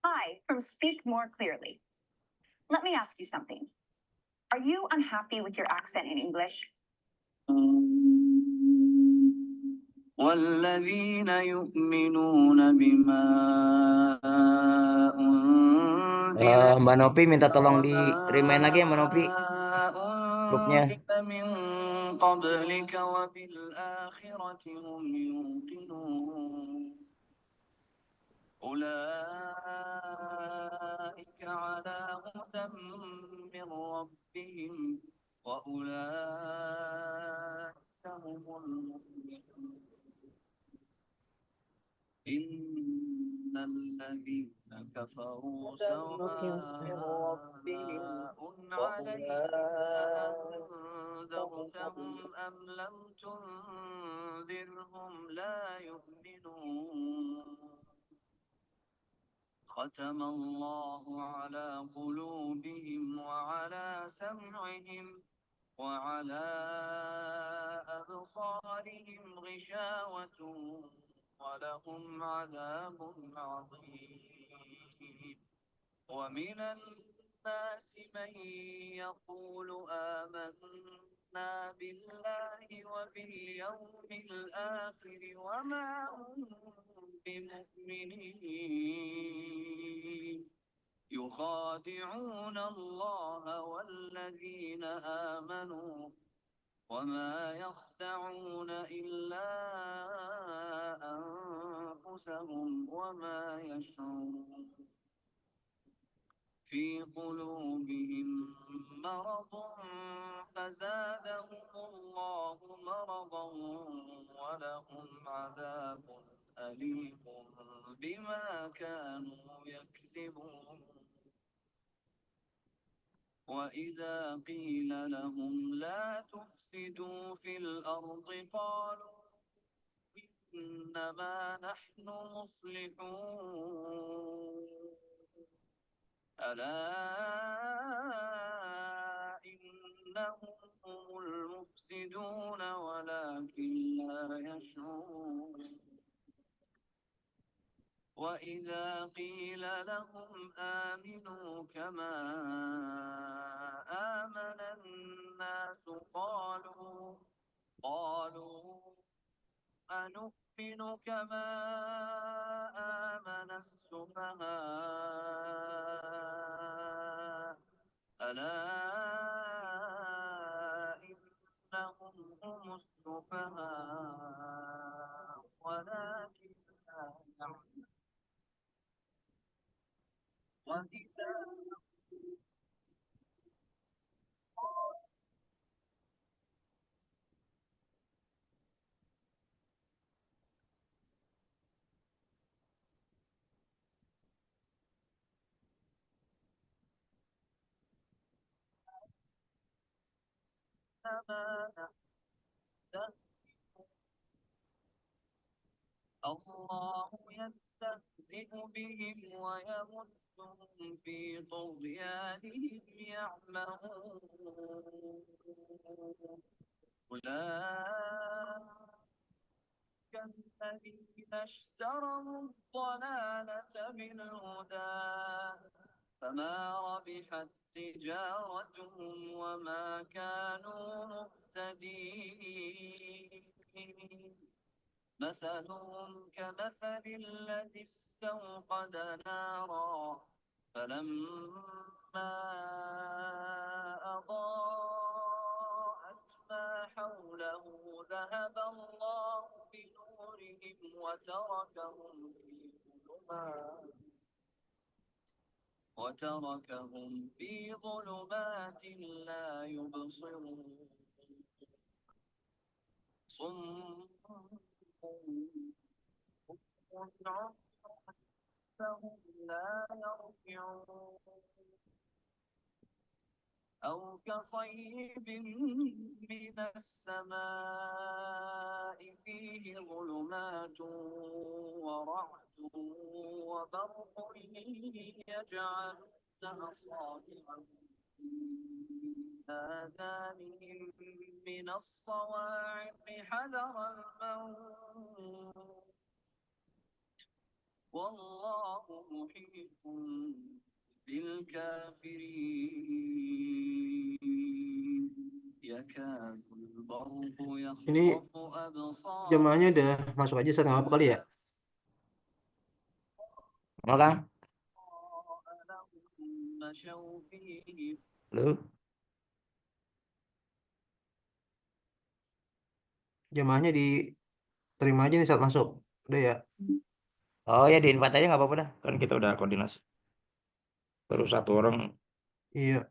Hi, from Speak More Clearly. Let me ask you something. Are you unhappy with your accent in English? والذين يؤمنون بما أنزل Mbak Nopi minta tolong di remind lagi ya Mbak Nopi grupnya. أنزل من قبلك وبالآخرة هم يوقنون أولئك على هدى من ربهم وأولئك هم المفلحون إن الذين كفروا سواء عليهم أأنذرتهم أم لم تنذرهم لا يؤمنون ختم الله على قلوبهم وعلى سمعهم وعلى أبصارهم غشاوة ولهم عذاب عظيم ومن الناس من يقول آمنا بالله وباليوم الآخر وما هم بمؤمنين يخادعون الله والذين آمنوا وما يخدعون إلا أنفسهم وما يشعرون في قلوبهم مرض فزادهم الله مرضا ولهم عذاب أليم بما كانوا يكذبون وإذا قيل لهم لا تفسدوا في الأرض قالوا إنما نحن مصلحون ألا إنهم هم المفسدون ولكن لا يشعرون وإذا قيل لهم آمنوا كما آمن الناس قالوا أنؤمن كما آمن السفهاء ألا إنهم هم السفهاء ولكن لا يعلمون وإذا ما نحن الله يستهزئ بهم ويمدهم في طغيانهم يعمهون أولئك الذين اشتروا الضلالة بالهدى فما ربحت تجارتهم وما كانوا مهتدين مثلهم كمثل الذي استوقد نارا فلما أضاءت ما حوله ذهب الله بنورهم وتركهم في ظلمات وتركهم في ظلمات لا يبصرون صم فهم لا يرجعون أو كصيب من السماء فيه ظلمات ورعد وبرق يجعلون أصابعهم في آذانهم من الصواعق حذر الموت والله محيط بالكافرين يكاد البرق Ini يخطف أبصارهم jamaahnya udah masuk aja setengah apa kali ya? Mau Kang? لهم مشوا فيه Lu? Jamaahnya diterima aja nih saat masuk. Udah ya. Oh ya, di invite aja nggak apa-apa dah. Kan kita udah koordinasi. Terus satu orang. Iya.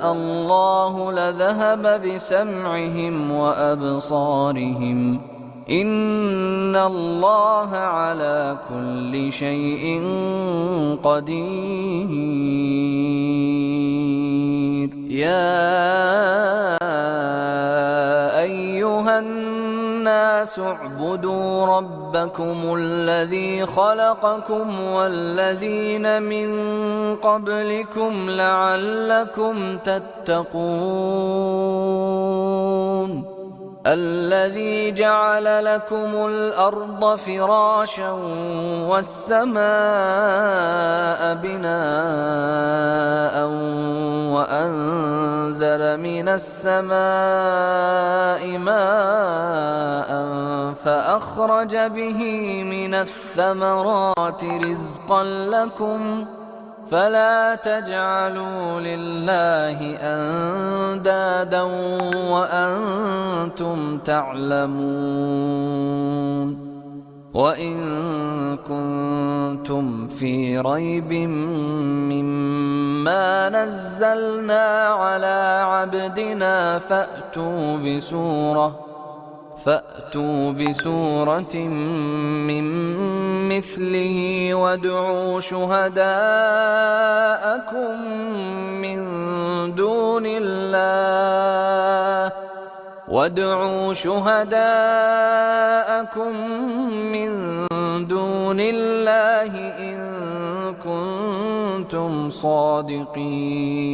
الله لذهب بسمعهم وأبصارهم إن الله على كل شيء قدير يا أيها الناس اعبدوا ربكم الذي خلقكم والذين من قبلكم لعلكم تتقون الذي جعل لكم الأرض فراشا والسماء بناء وأنزل من السماء ماء فأخرج به من الثمرات رزقا لكم فلا تجعلوا لله أندادا وأنتم تعلمون وإن كنتم في ريب مما نزلنا على عبدنا فأتوا بسورة من مثله وادعوا شهداءكم من دون الله إن كنتم صادقين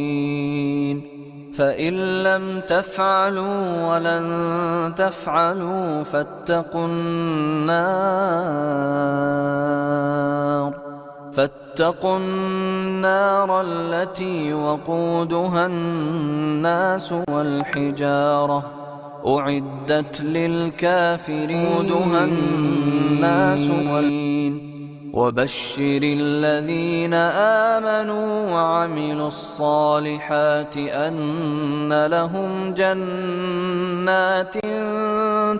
فإن لم تفعلوا ولن تفعلوا فاتقوا النار التي وقودها الناس والحجارة أعدت للكافرين وبشر الذين آمنوا وعملوا الصالحات أن لهم جنات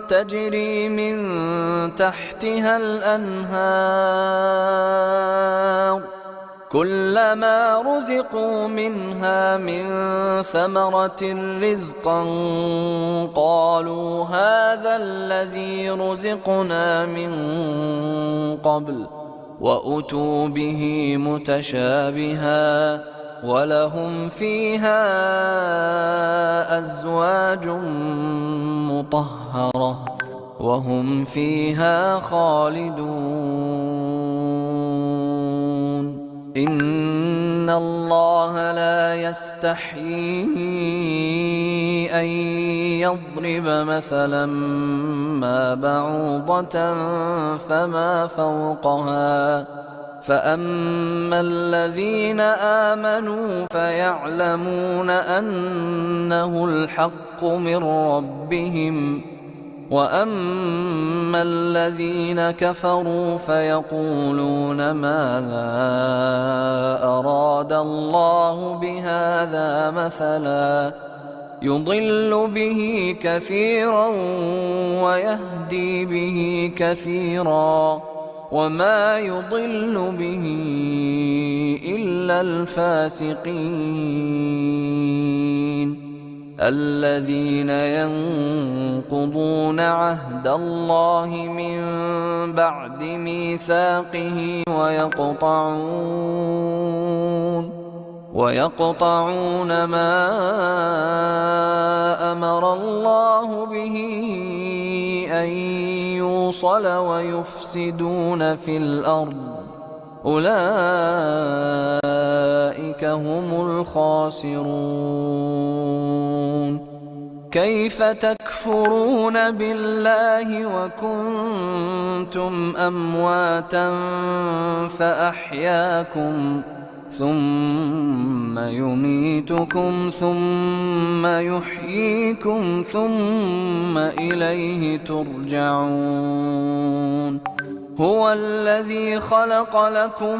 تجري من تحتها الأنهار كلما رزقوا منها من ثمرة رزقا قالوا هذا الذي رزقنا من قبل وأتوا به متشابها ولهم فيها أزواج مطهرة وهم فيها خالدون إن الله لا يستحيي أن يضرب مثلا ما بعوضة فما فوقها فأما الذين آمنوا فيعلمون أنه الحق من ربهم وأما الذين كفروا فيقولون ماذا أراد الله بهذا مثلا يضل به كثيرا ويهدي به كثيرا وما يضل به إلا الفاسقين الذين ينقضون عهد الله من بعد ميثاقه ويقطعون ما أمر الله به أن يوصل ويفسدون في الأرض أولئك هم الخاسرون كيف تكفرون بالله وكنتم أمواتا فأحياكم ثم يميتكم ثم يحييكم ثم إليه ترجعون هو الذي خلق لكم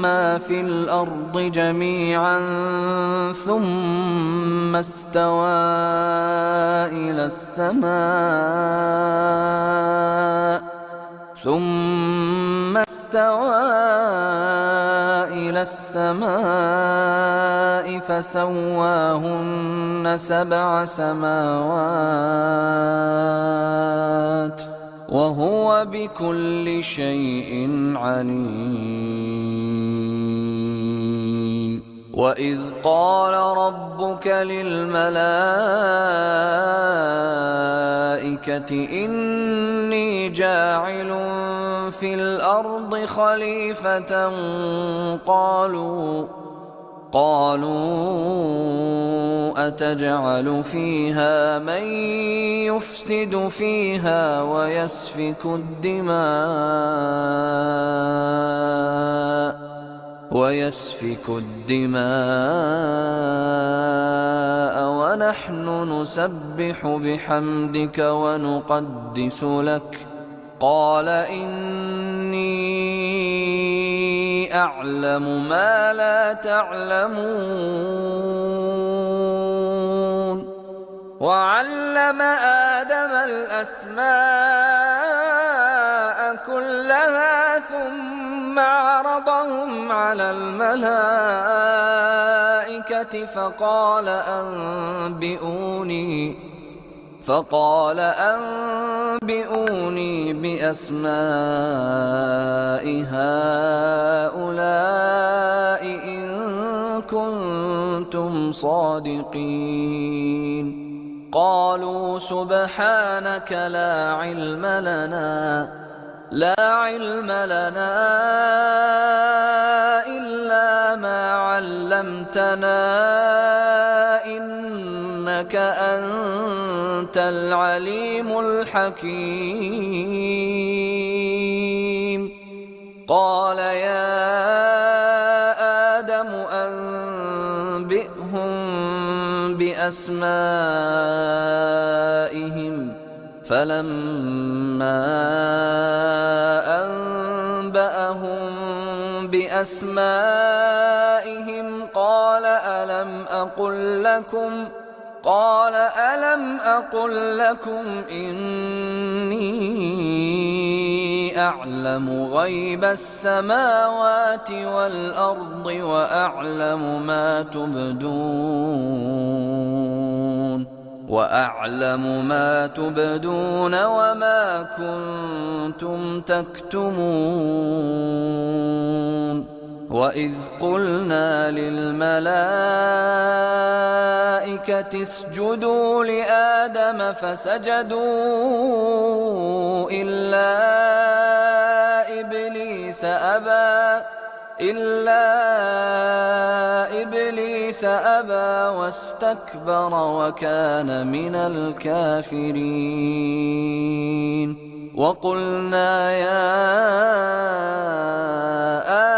ما في الأرض جميعا ثم استوى إلى السماء فسواهن 7 سماوات وهو بكل شيء عليم وإذ قال ربك للملائكة إني جاعل في الأرض خليفة قالوا أتجعل فيها من يفسد فيها ويسفك الدماء ونحن نسبح بحمدك ونقدس لك قال إني أعلم ما لا تعلمون وعلم آدم الأسماء كلها ثم عرضهم على الملائكة فقال أنبئوني بأسماء هؤلاء إن كنتم صادقين قالوا سبحانك لا علم لنا إلا ما علمتنا إنك أنت العليم الحكيم قال يا آدم أنبئهم بأسمائهم فلما أنبأهم بأسمائهم قال ألم أقل لكم إني أعلم غيب السماوات والأرض وأعلم ما تبدون وما كنتم تكتمون وإذ قلنا للملائكة اسجدوا لآدم فسجدوا إلا إبليس أبى واستكبر وكان من الكافرين وقلنا يا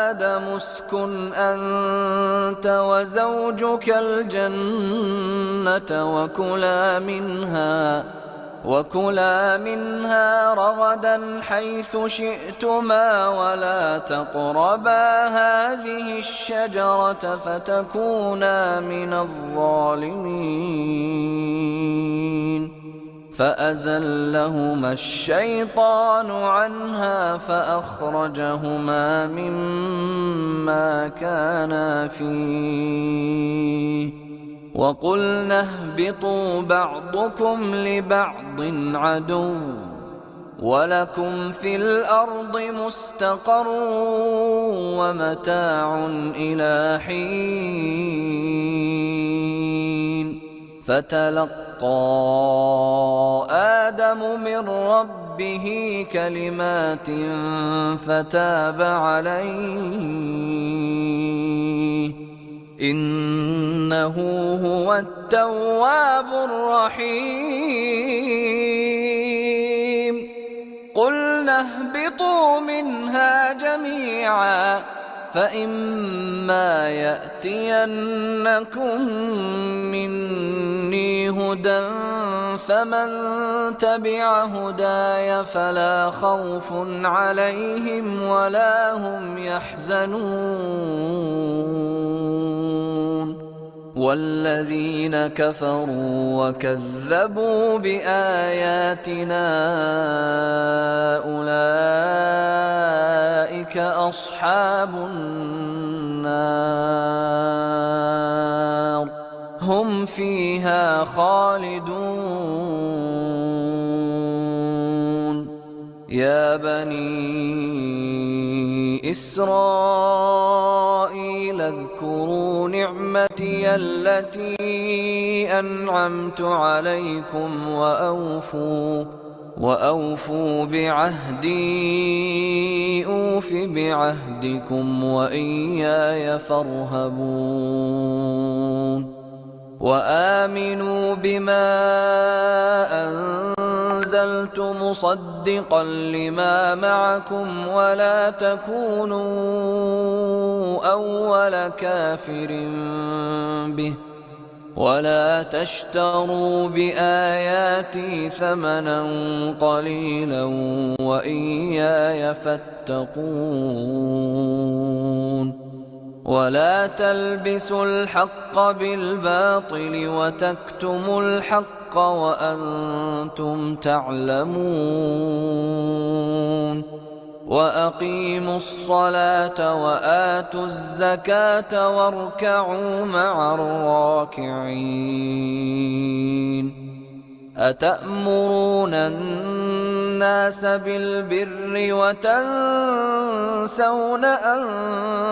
آدم اسكن أنت وزوجك الجنة وكلا منها رغدا حيث شئتما ولا تقربا هذه الشجرة فتكونا من الظالمين فأزلهما الشيطان عنها فأخرجهما مما كانا فيه وقلنا اهبطوا بعضكم لبعض عدو ولكم في الأرض مستقر ومتاع إلى حين فتلقى آدم من ربه كلمات فتاب عليه إنه هو التواب الرحيم قلنا اهبطوا منها جميعا فإما يأتينكم مني هدى فمن تبع هداي فلا خوف عليهم ولا هم يحزنون والذين كفروا وكذبوا بآياتنا أولئك أصحاب النار هم فيها خالدون يا بني إسرائيل اذكروا نعمتي التي أنعمت عليكم وأوفوا بعهدي أوف بعهدكم وإياي فارهبون وآمنوا بما أنزلت مصدقا لما معكم ولا تكونوا أول كافر به ولا تشتروا بآياتي ثمنا قليلا وإياي فاتقون ولا تلبسوا الحق بالباطل وتكتموا الحق وأنتم تعلمون وأقيموا الصلاة وآتوا الزكاة واركعوا مع الراكعين أتأمرون الناس بالبر وتنسون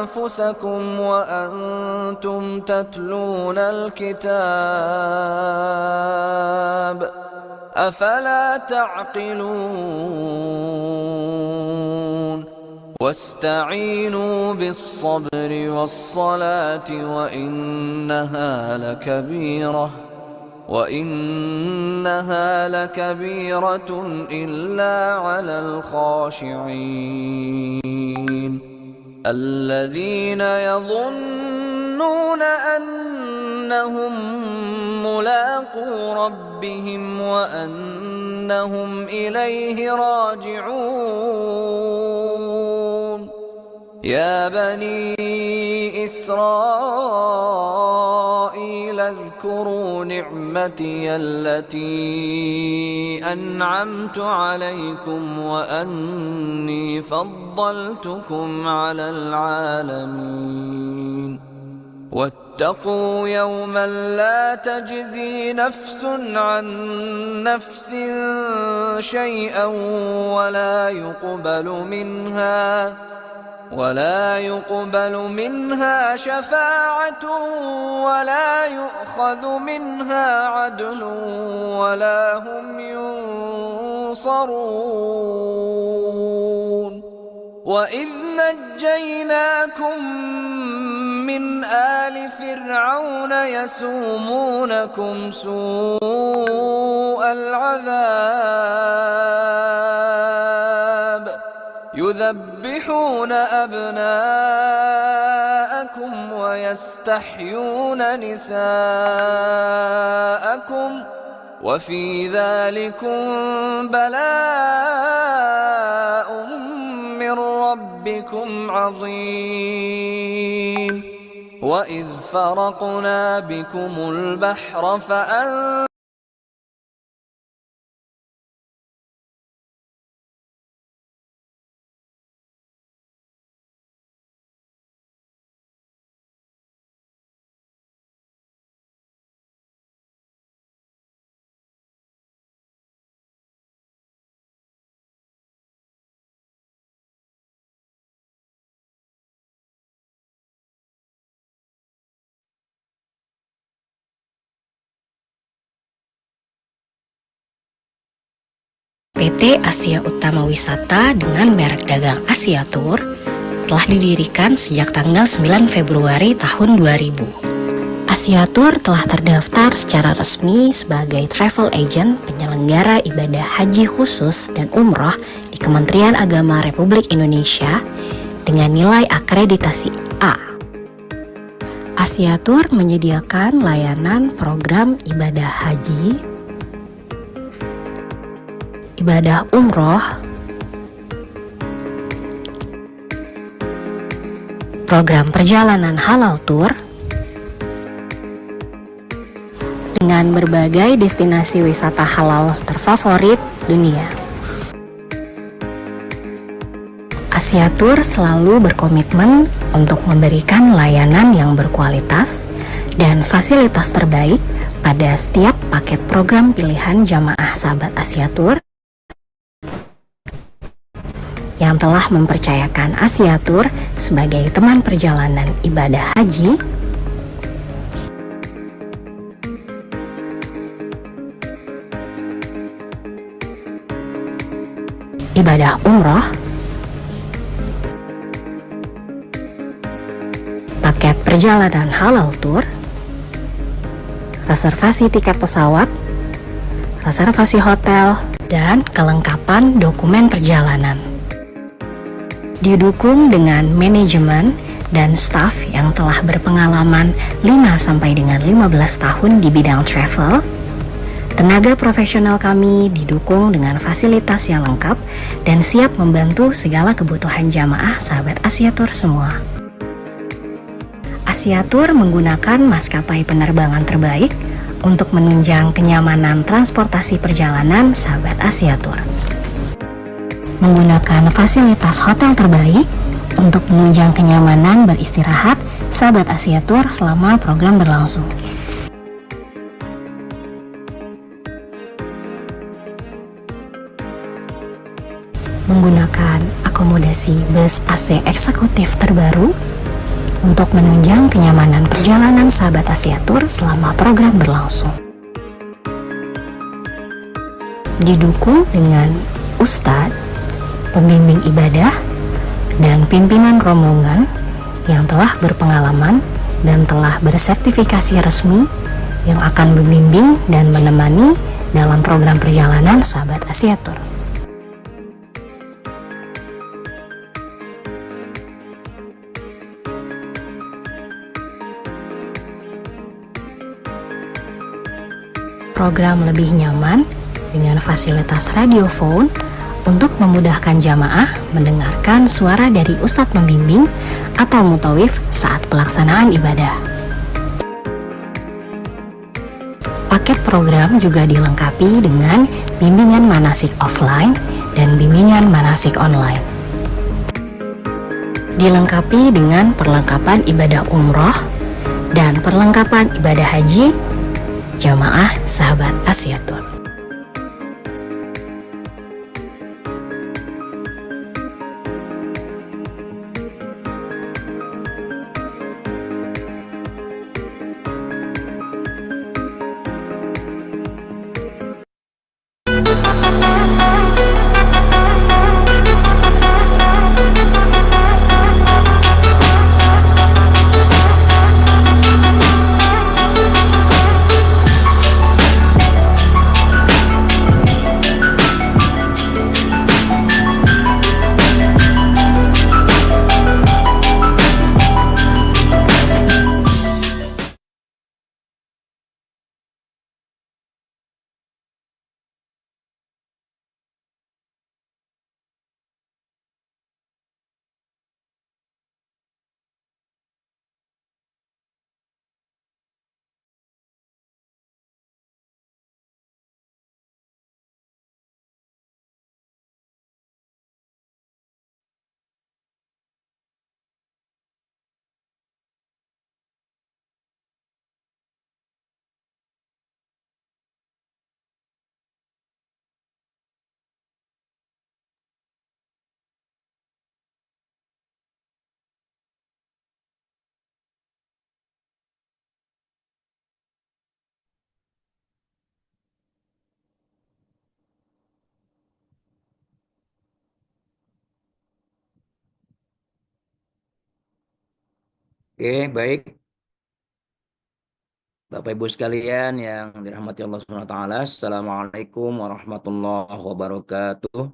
أنفسكم وأنتم تتلون الكتاب أفلا تعقلون واستعينوا بالصبر والصلاة وإنها لكبيرة إلا على الخاشعين الذين يظنون أنهم ملاقو ربهم وأنهم إليه راجعون يا بني إسرائيل اذكروا نعمتي التي أنعمت عليكم وأني فضلتكم على العالمين واتقوا يوما لا تجزي نفس عن نفس شيئا ولا يقبل منها شفاعة ولا يؤخذ منها عدل ولا هم ينصرون وإذ نجيناكم من آل فرعون يسومونكم سوء العذاب يذبحون أبناءكم ويستحيون نساءكم وفي ذلكم بلاء من ربكم عظيم وإذ فرقنا بكم البحر PT Asia Utama Wisata dengan merek dagang Asia Tour telah didirikan sejak tanggal 9 Februari tahun 2000. Asia Tour telah terdaftar secara resmi sebagai travel agent penyelenggara ibadah haji khusus dan umroh di Kementerian Agama Republik Indonesia dengan nilai akreditasi A. Asia Tour menyediakan layanan program ibadah haji, ibadah umroh, program perjalanan halal tour, dengan berbagai destinasi wisata halal terfavorit dunia. Asia Tour selalu berkomitmen untuk memberikan layanan yang berkualitas dan fasilitas terbaik pada setiap paket program pilihan jamaah sahabat Asia Tour yang telah mempercayakan Asia Tour sebagai teman perjalanan ibadah haji ibadah umroh, paket perjalanan halal tour, reservasi tiket pesawat, reservasi hotel, dan kelengkapan dokumen perjalanan. Didukung dengan manajemen dan staf yang telah berpengalaman 5 sampai dengan 15 tahun di bidang travel, tenaga profesional kami didukung dengan fasilitas yang lengkap dan siap membantu segala kebutuhan jamaah sahabat Asia Tour semua. Asia Tour menggunakan maskapai penerbangan terbaik untuk menunjang kenyamanan transportasi perjalanan sahabat Asia Tour. Menggunakan fasilitas hotel terbaik untuk menunjang kenyamanan beristirahat sahabat Asia Tour selama program berlangsung. Menggunakan akomodasi bus AC eksekutif terbaru untuk menunjang kenyamanan perjalanan sahabat Asia Tour selama program berlangsung. Didukung dengan ustadz, pembimbing ibadah, dan pimpinan rombongan yang telah berpengalaman dan telah bersertifikasi resmi yang akan membimbing dan menemani dalam program perjalanan sahabat Asia Tour. Program lebih nyaman dengan fasilitas radiophone untuk memudahkan jamaah mendengarkan suara dari ustadz pembimbing atau mutawif saat pelaksanaan ibadah. Paket program juga dilengkapi dengan bimbingan manasik offline dan bimbingan manasik online. Dilengkapi dengan perlengkapan ibadah umroh dan perlengkapan ibadah haji jamaah sahabat Asia Tour. Oke, baik. Bapak Ibu sekalian yang dirahmati Allah Subhanahu wa taala, Assalamualaikum warahmatullahi wabarakatuh.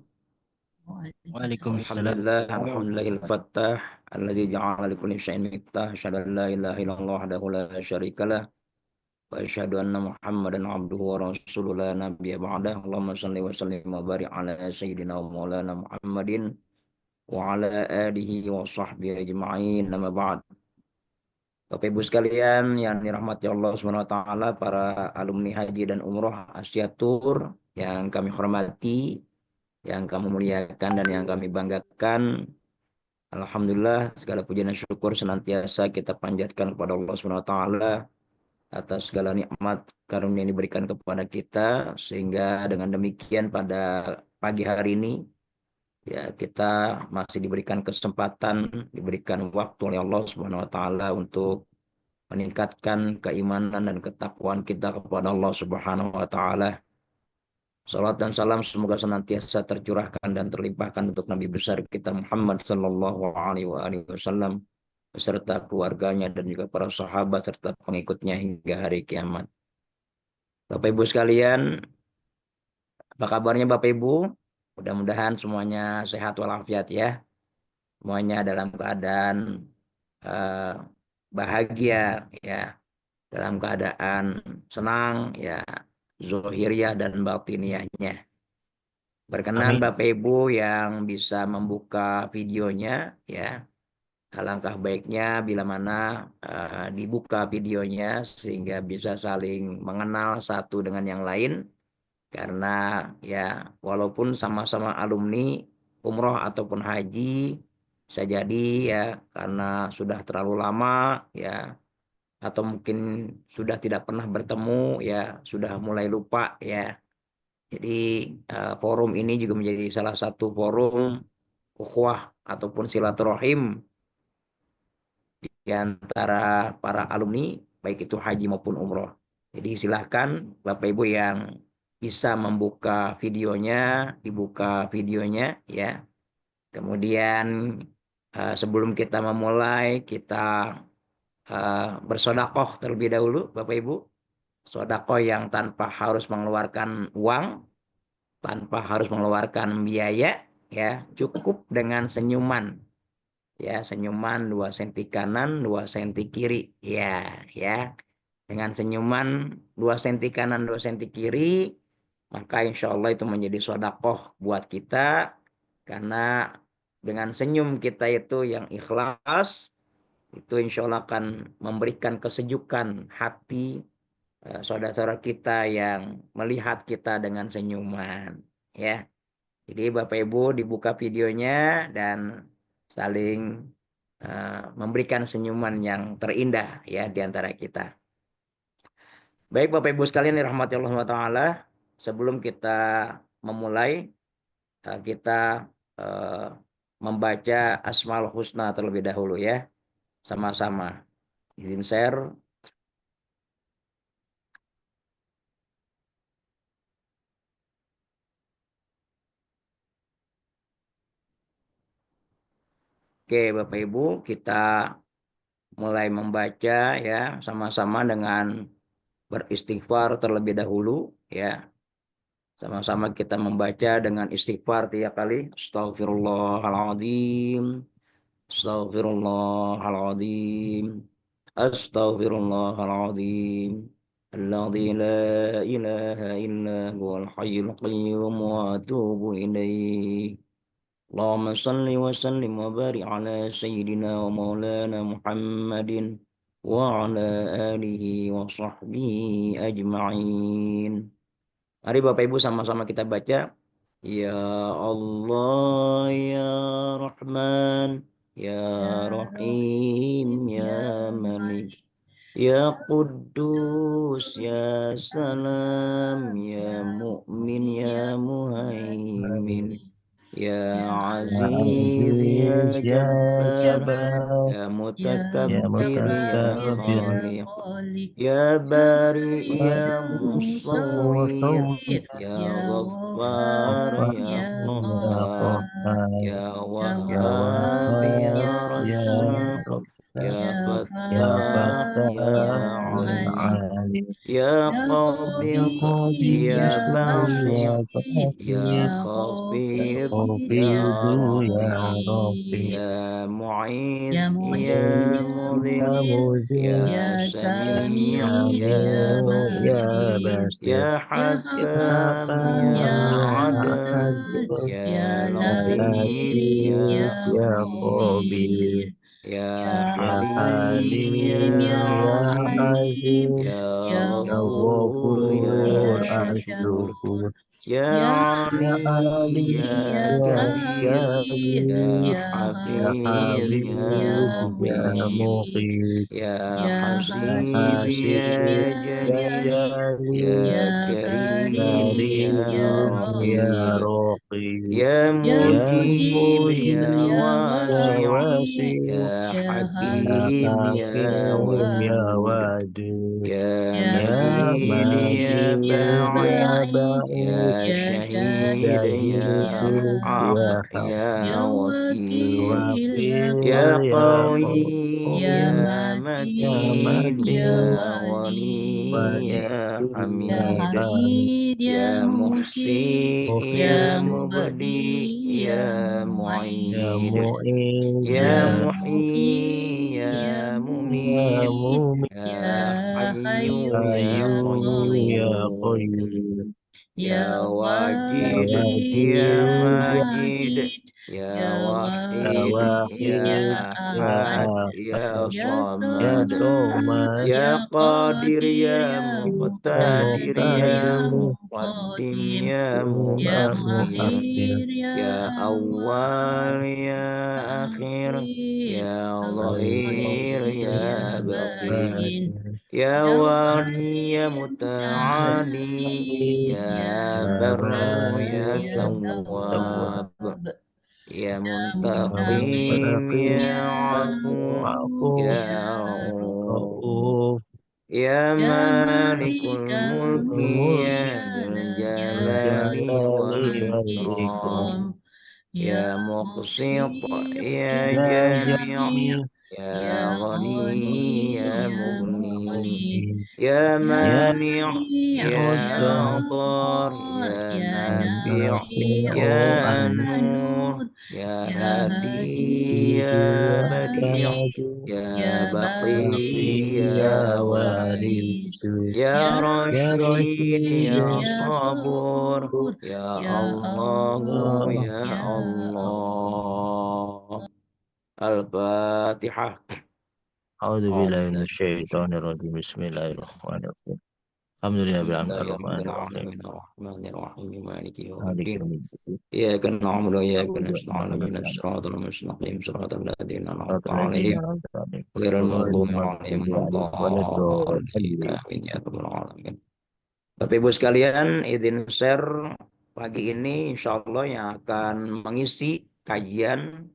Waalaikumsalam. Alhamdulillahil fattah alladzi ja'ala likulli syai'in miftah, asyhadu an la ilaha illallah wahdahu la syarikalah wa asyhadu anna Muhammadan abduhu wa rasuluhu la nabiyya ba'dah. Allahumma shalli wa sallim wa barik ala sayyidina wa maulana Muhammadin wa ala alihi wa sahbihi ajma'in. Amma ba'd. Bapak Ibu sekalian yang dirahmati Allah Subhanahu wa taala, para alumni haji dan umroh Asia Tour yang kami hormati, yang kami muliakan dan yang kami banggakan. Alhamdulillah, segala puji dan syukur senantiasa kita panjatkan kepada Allah Subhanahu wa taala atas segala nikmat karunia yang diberikan kepada kita, sehingga dengan demikian pada pagi hari ini ya kita masih diberikan kesempatan, diberikan waktu oleh Allah Subhanahu wa taala untuk meningkatkan keimanan dan ketakwaan kita kepada Allah Subhanahu wa taala. Salat dan salam semoga senantiasa tercurahkan dan terlimpahkan untuk Nabi besar kita Muhammad sallallahu alaihi wasallam beserta keluarganya dan juga para sahabat serta pengikutnya hingga hari kiamat. Bapak Ibu sekalian, apa kabarnya Bapak Ibu? Mudah-mudahan semuanya sehat walafiat ya. Semuanya dalam keadaan eh, bahagia ya, dalam keadaan senang ya, zohiriah dan batiniahnya. Berkenan Amin. Bapak Ibu yang bisa membuka videonya ya. Alangkah baiknya bila mana dibuka videonya sehingga bisa saling mengenal satu dengan yang lain. Karena ya walaupun sama-sama alumni umroh ataupun haji, bisa jadi ya karena sudah terlalu lama ya atau mungkin sudah tidak pernah bertemu ya sudah mulai lupa ya. Jadi forum ini juga menjadi salah satu forum ukhuwah ataupun silaturahim di antara para alumni baik itu haji maupun umroh. Jadi silahkan Bapak Ibu yang bisa membuka videonya, dibuka videonya ya. Kemudian sebelum kita memulai kita bersodakoh terlebih dahulu Bapak Ibu. Sodakoh yang tanpa harus mengeluarkan uang, tanpa harus mengeluarkan biaya ya, cukup dengan senyuman. Ya, senyuman 2 senti kanan, 2 senti kiri. Ya, ya. Dengan senyuman 2 senti kanan, 2 senti kiri, maka insya Allah itu menjadi sodakoh buat kita. Karena dengan senyum kita itu yang ikhlas, itu insya Allah akan memberikan kesejukan hati saudara-saudara kita yang melihat kita dengan senyuman. Ya, jadi Bapak Ibu dibuka videonya dan saling memberikan senyuman yang terindah ya di antara kita. Baik Bapak Ibu sekalian dirahmati Allah Ta'ala, sebelum kita memulai kita membaca Asmaul Husna terlebih dahulu ya. Sama-sama. Izin share. Oke Bapak Ibu, kita mulai membaca ya sama-sama dengan beristighfar terlebih dahulu ya. Sama-sama kita membaca dengan istighfar 3 kali. Astaghfirullahaladzim. Astaghfirullahaladzim. Astaghfirullahaladzim. Alladzi la ilaha illa huwal hayyul qayyum wa atubu ilaih. Allahumma salli wa sallim wa barik ala sayyidina wa maulana Muhammadin wa ala alihi wa sahbihi ajma'in. Mari Bapak Ibu sama-sama kita baca. Ya Allah ya Rahman ya Rahim ya Malik ya Quddus ya Salam ya Mu'min ya Muhaimin ya Aziz ya عزيز يا Jabbar جبار ya يا Mutakabbir ya متكبر Khaliq ya Bari ya Musawwir ومصور ya Ghaffar ya يا Qahhar غفار ya يا Wahhab ya وهاب يا Razzaq رزاق ya يا Fattah ya فتاح يا Alim عالم ya يا Qabid ya قديس Basit يا ya باسط Khafid ya خفيض يا Rafi رفيع ya Mu'iz ya معيد Mudhill يا ya مذل Sami' يا ya سميع يا Basir بصير ya يا Hakam ya حكم يا Adl عدل ya يا Latif ya لطيف يا Khabir خبير ya يا Halim حليم ya يا Rahim عزيز ya يا Ghafur ya غفور Syakur الشكور ya يا Ali علي ya يا Kabir كبير ya يا Hafiz ya حبيب يا Muqit مقيت ya يا Hasib حاسب ya يا Jalil ya جليل يا Karim ya ريم يا Raqib رقيب ya يا Mujib ya مجيب يا Wasi' Basir, Ya Ya Hakim Ya Hakim, Ya Wadud, Wadud, Ya Ya Majid Ya Majid, Ya Ba'id, Ya Ba'id, Syahid Ya Syahid, Haq Ya Ya Ya Wakil, Wakil, Ya Ya Qawi, Qawi Ya Ya Ya Matin Ya Matin, Wali Wali, Ya Ya Hamid, Hamid, Ya Ya Muhsi Muhsin, Ya Ya Muhsin, Mubdi Mubdi, Ya Ya Ya Mu'id, Mu'id, Mu'in, Ya Ya Ya Muhyi Ya Mu'in, Ya Ya Mumit, Mu'id, Mumin, Ya Ya Hayyu Hayyu, Ya Ya Hayyu, Ya Qayyum, Qayyum, Qayyum, Ya Ya Ya Wajid Wajid, Ya Ya Wajid, Majid, Majid, Ya Ya Ya Wahid Wahid, Ya Ya Wahid, Ya Ahad, Ahad Ya Ahad, Ya Ya Samad, Samad, Somad, Ya Ya Qadir Qadir, Ya Ya Ya Muqtadir Muqtadir, Ya Ya Muqtadir, Muqaddim Muqaddim, Ya Ya Ya Muakhir, Muakhir, Muakhir, Ya Ya Awwal Awal, Ya Ya Akhir, Akhir, Ya Ya Zahir Zahir, Ya Ya Ya Batin, Batin, Batin, Ya Ya Wali Ya Wali, Muta'ali, Muta'ali, Ya Ya Ya Barru Baru, Ya Baru, Ya Ya Tawwab, Tawwab, Ya Ya Muntaqim Muntaqim, Ya Ya Afu, Afu, Ya Ya Rauf, Rauf, Ya Ya Malikul Malikal Mulki Mulk, Mulki Ya Ya Dzal Dzal Jalali Jalali wal Jalali, wal Wal Ikram, Ikram, Ikram, Ya Ya Muqsit Muqsit Ya Ya Ya Jami', Jami', Jami, Ya Ya Ghani Ghani, Ya Ya Mughni, Mughni, Ya Ya Ya Mani' Mani', Ya Ya Wadda, Dhar Dhar, Ya Ya Nafi', Nafi', Ya Nafi'u, Ya Nur Nur, Ya Ya Hadi Hadi, Ya Ya Ya Badi' Badi', Badi, Ya Ya Baqi Baqi, Baqi, Ya Ya Ya Waris, Waris, Warisu, Ya Ya Ya Rashid Rashid, Ya Rashid, Ya Sabur, Sabur, Ya Ya Allahu Allah, Allah. Ya Ya Allah. Al-Fatihah. A'udzu A'udzu billahi billahi minasyaitonir minasyaitonir rajim. Bismillahirrahmanirrahim. Alhamdulillahirabbil Bismillahirrahmanirrahim. alamin. Bismillahirrahmanirrahim. Maliki Maliki yaumiddin. yaumiddin. إياك نعبد وإياك Na'budu wa نستعين iyyaka اهدنا nasta'in. الصراط المستقيم صراط الذين أنعمت Shiratal ladzina عليهم an'amta 'alaihim غير ghairil المغضوب عليهم maghdubi ولا 'alaihim الضالين waladdallin. آمين يا رب العالمين. Bapak Ibu sekalian, izin share pagi ini insya Allah yang akan mengisi kajian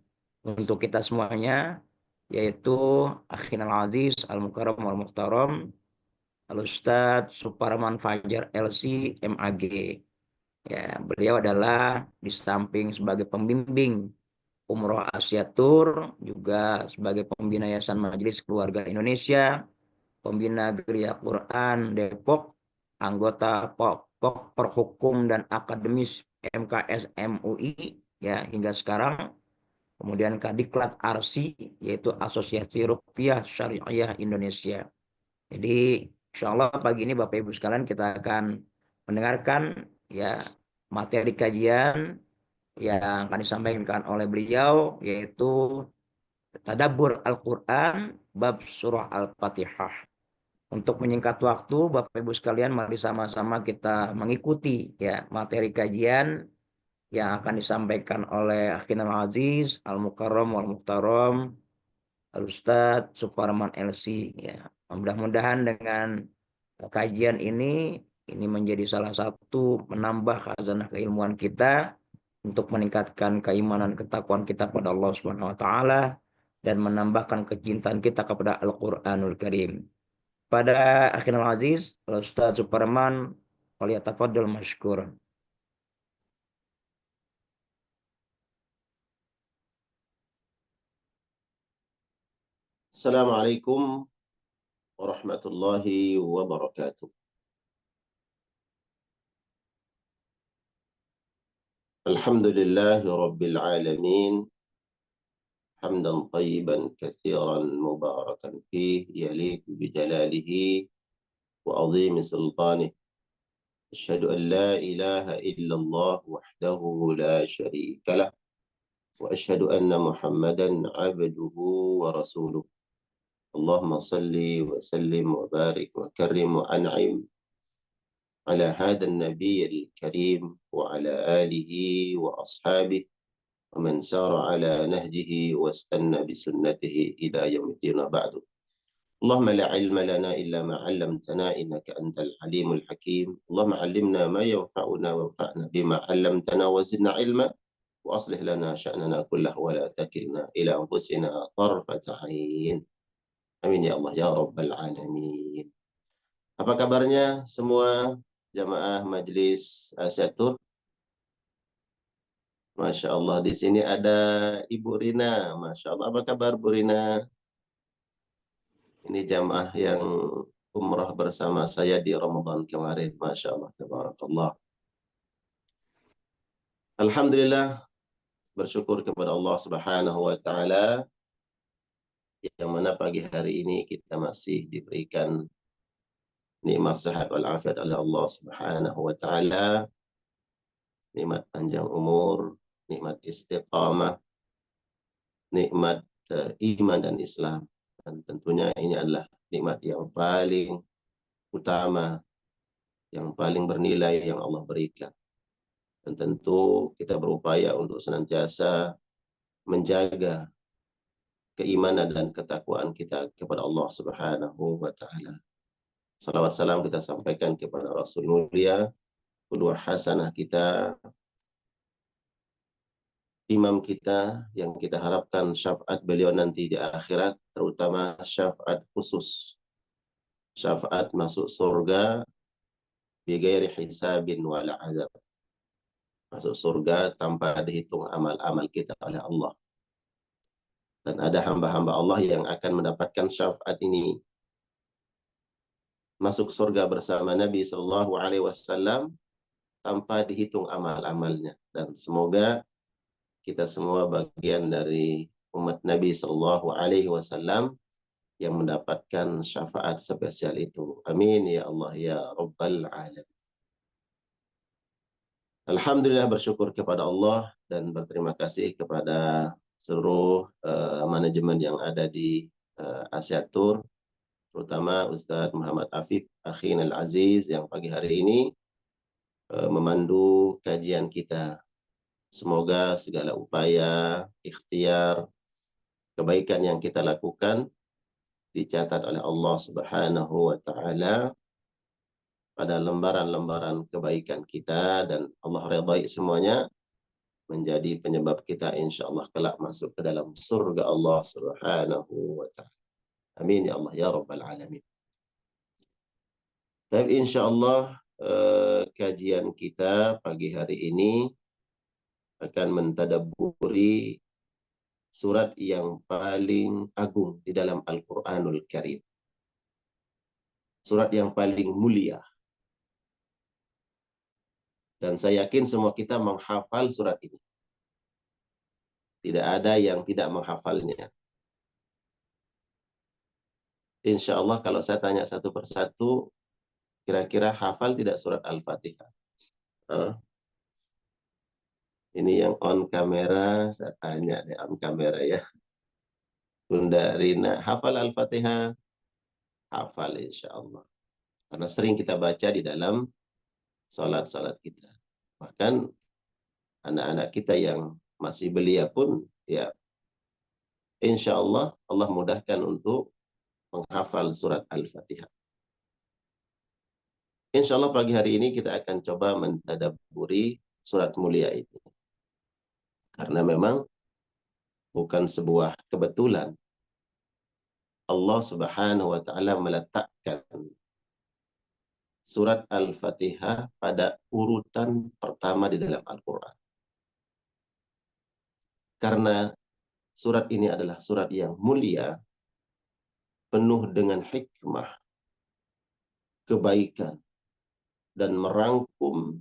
untuk kita semuanya, yaitu Akhinal Aziz Al-Mukarram Al-Muhtaram Al-Ustadz Suparman Fajar LC MAG. Ya, beliau adalah di samping sebagai pembimbing Umroh Asia Tour, juga sebagai pembina Yayasan Majelis Keluarga Indonesia, pembina Geria Quran Depok, anggota Perhukum dan Akademis MKS MUI ya hingga sekarang, kemudian Kadiklat ARSI yaitu Asosiasi Rupiah Syariah Indonesia. Jadi insya Allah pagi ini Bapak Ibu sekalian kita akan mendengarkan ya materi kajian yang akan disampaikan oleh beliau, yaitu Tadabbur Al-Quran bab surah Al-Fatihah. Untuk menyingkat waktu, Bapak Ibu sekalian, mari sama-sama kita mengikuti ya materi kajian yang akan disampaikan oleh Akhinal Aziz Al-Mukarram Wal-Muhtaram Al-Ustadz Suparman LC ya. Mudah-mudahan dengan kajian ini menjadi salah satu menambah khazanah keilmuan kita untuk meningkatkan keimanan ketakwaan kita pada Allah Subhanahu wa taala dan menambahkan kecintaan kita kepada Al-Qur'anul Karim. Pada akhirul aziz, Ustaz Suparman, waliyatafadhal mashkur. Assalamualaikum warahmatullahi wabarakatuh. Alhamdulillahi rabbil alamin. Hamdan tayyiban katsiran mubarakan fih yaliqu bi jalalihi wa azimi sultanih. Asyhadu an la ilaha illallah wahdahu la syarika lah wa asyhadu anna Muhammadan abduhu wa rasuluh. Allahumma salli wa sallim wa barik wa karrim wa an'im على هذا النبي الكريم وعلى آله وأصحابه ومن سار على نهجه واستنى بسنته إلى يوم الدين بعد. اللهم لا علم لنا إلا ما علمتنا إنك أنت العليم الحكيم. اللهم علمنا ما ينفعنا وانفعنا بما علمتنا وزدنا علما وأصلح لنا شأننا كله ولا تكلنا إلى أنفسنا طرفة عين. Amin ya Allah ya Rabbal Alamin. Apa kabarnya semua jamaah Majelis Asyatur? Masya Allah, di sini ada Ibu Rina. Masya Allah, apa kabar Bu Rina? Ini jamaah yang umrah bersama saya di Ramadan kemarin. Masya Allah, tabarakallah. Alhamdulillah, bersyukur kepada Allah Subhanahu wa Ta'ala, yang mana pagi hari ini kita masih diberikan nikmat sehat walafiat oleh Allah Subhanahu wa Ta'ala, nikmat panjang umur, nikmat istiqamah, nikmat iman dan Islam. Dan tentunya ini adalah nikmat yang paling utama, yang paling bernilai yang Allah berikan. Dan tentu kita berupaya untuk senantiasa menjaga keimanan dan ketakwaan kita kepada Allah Subhanahu wa Ta'ala. Salawat salam kita sampaikan kepada Rasul mulia, qudwah hasanah kita, imam kita yang kita harapkan syafaat beliau nanti di akhirat, terutama syafaat khusus, syafaat masuk surga bighairi hisabin wala azab, masuk surga tanpa dihitung amal-amal kita oleh Allah. Dan ada hamba-hamba Allah yang akan mendapatkan syafaat ini, masuk surga bersama Nabi Sallallahu Alaihi Wasallam tanpa dihitung amal-amalnya. Dan semoga kita semua bagian dari umat Nabi Sallallahu Alaihi Wasallam yang mendapatkan syafaat spesial itu. Amin ya Allah ya Rabbal Alamin. Alhamdulillah, bersyukur kepada Allah dan berterima kasih kepada seluruh manajemen yang ada di Asyatur, terutama Ustadz Muhammad Afif Akhin Al-Aziz yang pagi hari ini memandu kajian kita. Semoga segala upaya, ikhtiar, kebaikan yang kita lakukan dicatat oleh Allah Subhanahu wa Ta'ala pada lembaran-lembaran kebaikan kita, dan Allah redai semuanya menjadi penyebab kita insya Allah kelak masuk ke dalam surga Allah Subhanahu wa Ta'ala. Amin ya Allah ya Rabbal Alamin. Tapi insya Allah kajian kita pagi hari ini akan mentadabburi surat yang paling agung di dalam Al-Quranul Karim. Surat yang paling mulia. Dan saya yakin semua kita menghafal surat ini. Tidak ada yang tidak menghafalnya. Insya Allah kalau saya tanya satu persatu, kira-kira hafal tidak surat Al-Fatihah? Ini yang on kamera, saya tanya deh on kamera ya. Bunda Rina, hafal Al-Fatihah? Hafal insya Allah. Karena sering kita baca di dalam salat-salat kita. Bahkan anak-anak kita yang masih belia pun, ya insya Allah, Allah mudahkan untuk menghafal surat Al-Fatihah. Insya Allah pagi hari ini kita akan coba mentadabburi surat mulia ini. Karena memang bukan sebuah kebetulan Allah Subhanahu wa Ta'ala meletakkan surat Al-Fatihah pada urutan pertama di dalam Al-Quran. Karena surat ini adalah surat yang mulia, penuh dengan hikmah, kebaikan, dan merangkum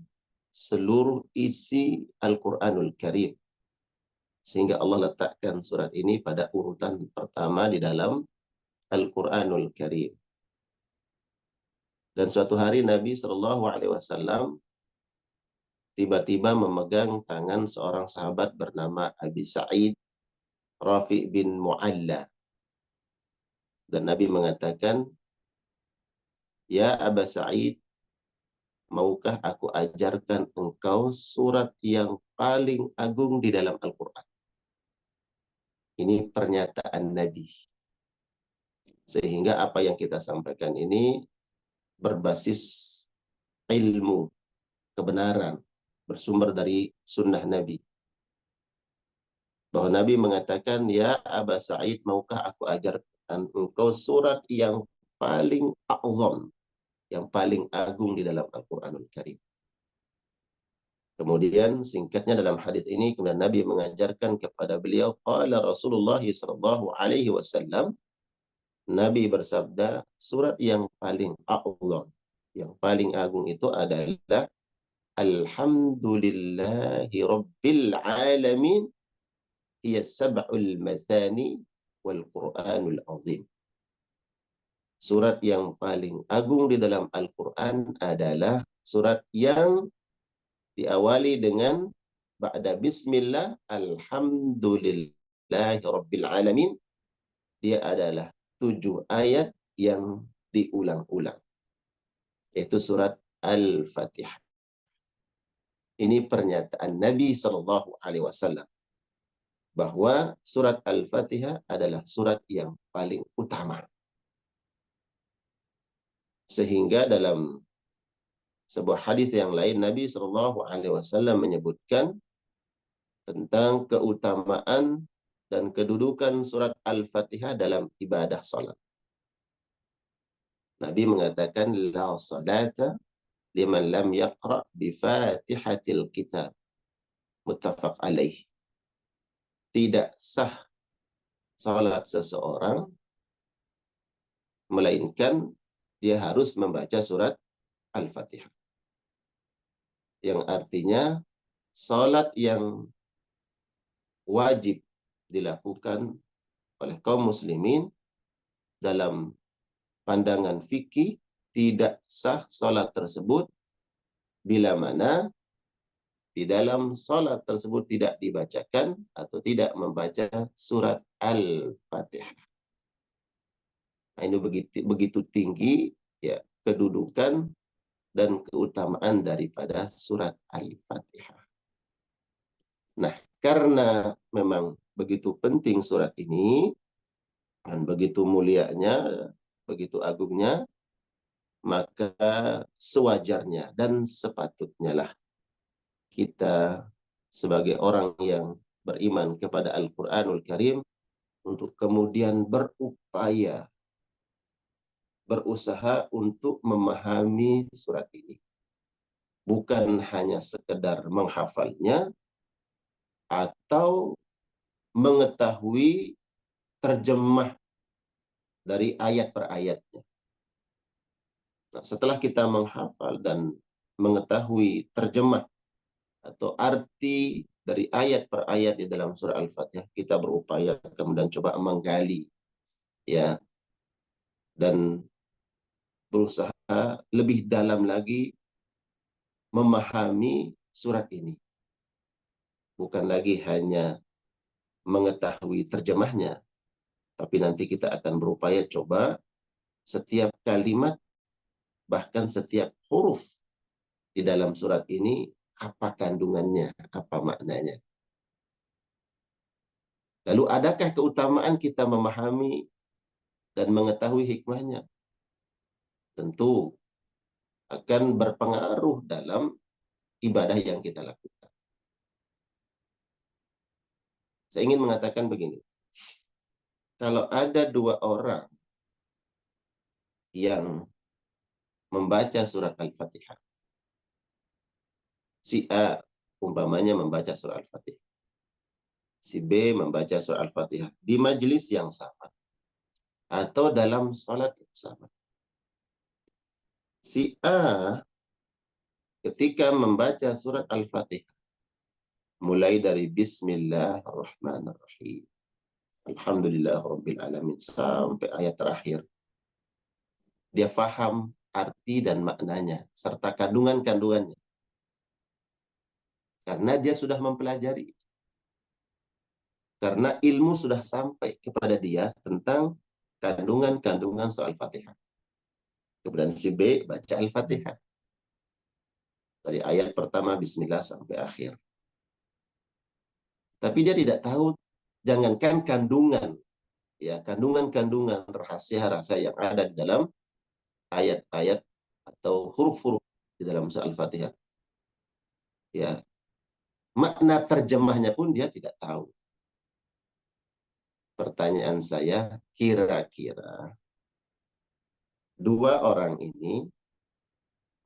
seluruh isi Al-Quranul Karim. Sehingga Allah letakkan surat ini pada urutan pertama di dalam Al-Quranul Karim. Dan suatu hari Nabi SAW tiba-tiba memegang tangan seorang sahabat bernama Abi Sa'id Rafi' bin Mu'alla. Dan Nabi mengatakan, "Ya Aba Sa'id, maukah aku ajarkan engkau surat yang paling agung di dalam Al-Quran?" Ini pernyataan Nabi. Sehingga apa yang kita sampaikan ini berbasis ilmu, kebenaran, bersumber dari sunnah Nabi. Bahwa Nabi mengatakan, ya Aba Sa'id, maukah aku ajarkan engkau surat yang paling a'zam, yang paling agung di dalam Al-Quranul Karim. Kemudian singkatnya dalam hadis ini, kemudian Nabi mengajarkan kepada beliau, qala Rasulullah sallallahu alaihi wasallam, Nabi bersabda, surat yang paling a'zam, yang paling agung itu adalah Alhamdulillahi Rabbil Alamin, hiya sab'ul mathani wal Qur'anul azim. Surat yang paling agung di dalam Al-Quran adalah surat yang diawali dengan ba'da bismillah, alhamdulillahi rabbil alamin. Dia adalah 7 ayat yang diulang-ulang, yaitu surat Al-Fatihah. Ini pernyataan Nabi SAW bahwa surat Al-Fatihah adalah surat yang paling utama. Sehingga dalam sebuah hadis yang lain, Nabi SAW menyebutkan tentang keutamaan dan kedudukan surat Al-Fatihah dalam ibadah salat. Nabi mengatakan, la salata liman lam yaqra' bi Fatihatil Kitab. Muttafaq alaih. Tidak sah salat seseorang melainkan dia harus membaca surat Al-Fatihah. Yang artinya salat yang wajib dilakukan oleh kaum muslimin dalam pandangan fikih, tidak sah salat tersebut bila mana di dalam salat tersebut tidak dibacakan atau tidak membaca surat Al-Fatihah. Nah, ini begitu tinggi ya kedudukan dan keutamaan daripada surat Al-Fatihah. Nah, karena memang begitu penting surat ini dan begitu mulianya, begitu agungnya, maka sewajarnya dan sepatutnya lah kita sebagai orang yang beriman kepada Al-Quranul Karim untuk kemudian berusaha untuk memahami surat ini. Bukan hanya sekedar menghafalnya atau mengetahui terjemah dari ayat per ayatnya. Nah, setelah kita menghafal dan mengetahui terjemah atau arti dari ayat per ayat di dalam surah Al-Fatihah, kita berupaya kemudian coba menggali ya dan berusaha lebih dalam lagi memahami surat ini. Bukan lagi hanya mengetahui terjemahnya, tapi nanti kita akan berupaya coba setiap kalimat, bahkan setiap huruf di dalam surat ini, apa kandungannya, apa maknanya. Lalu adakah keutamaan kita memahami dan mengetahui hikmahnya? Tentu akan berpengaruh dalam ibadah yang kita lakukan. Saya ingin mengatakan begini. Kalau ada 2 orang yang membaca surat Al-Fatihah, si A umpamanya membaca surat Al-Fatihah, si B membaca surat Al-Fatihah di majelis yang sama atau dalam salat yang sama. Si A ketika membaca surat Al-Fatihah mulai dari Bismillahirrahmanirrahim, Alhamdulillahirabbil alamin sampai ayat terakhir, dia faham arti dan maknanya serta kandungan-kandungannya. Karena dia sudah mempelajari. Karena ilmu sudah sampai kepada dia tentang kandungan-kandungan soal Fatihah. Kemudian si B baca Al-Fatihah. Dari ayat pertama Bismillah sampai akhir. Tapi dia tidak tahu, jangankan kandungan, ya kandungan-kandungan rahasia-rahasia yang ada di dalam ayat-ayat atau huruf-huruf di dalam surah Al-Fatihah. Ya, makna terjemahnya pun dia tidak tahu. Pertanyaan saya, kira-kira dua orang ini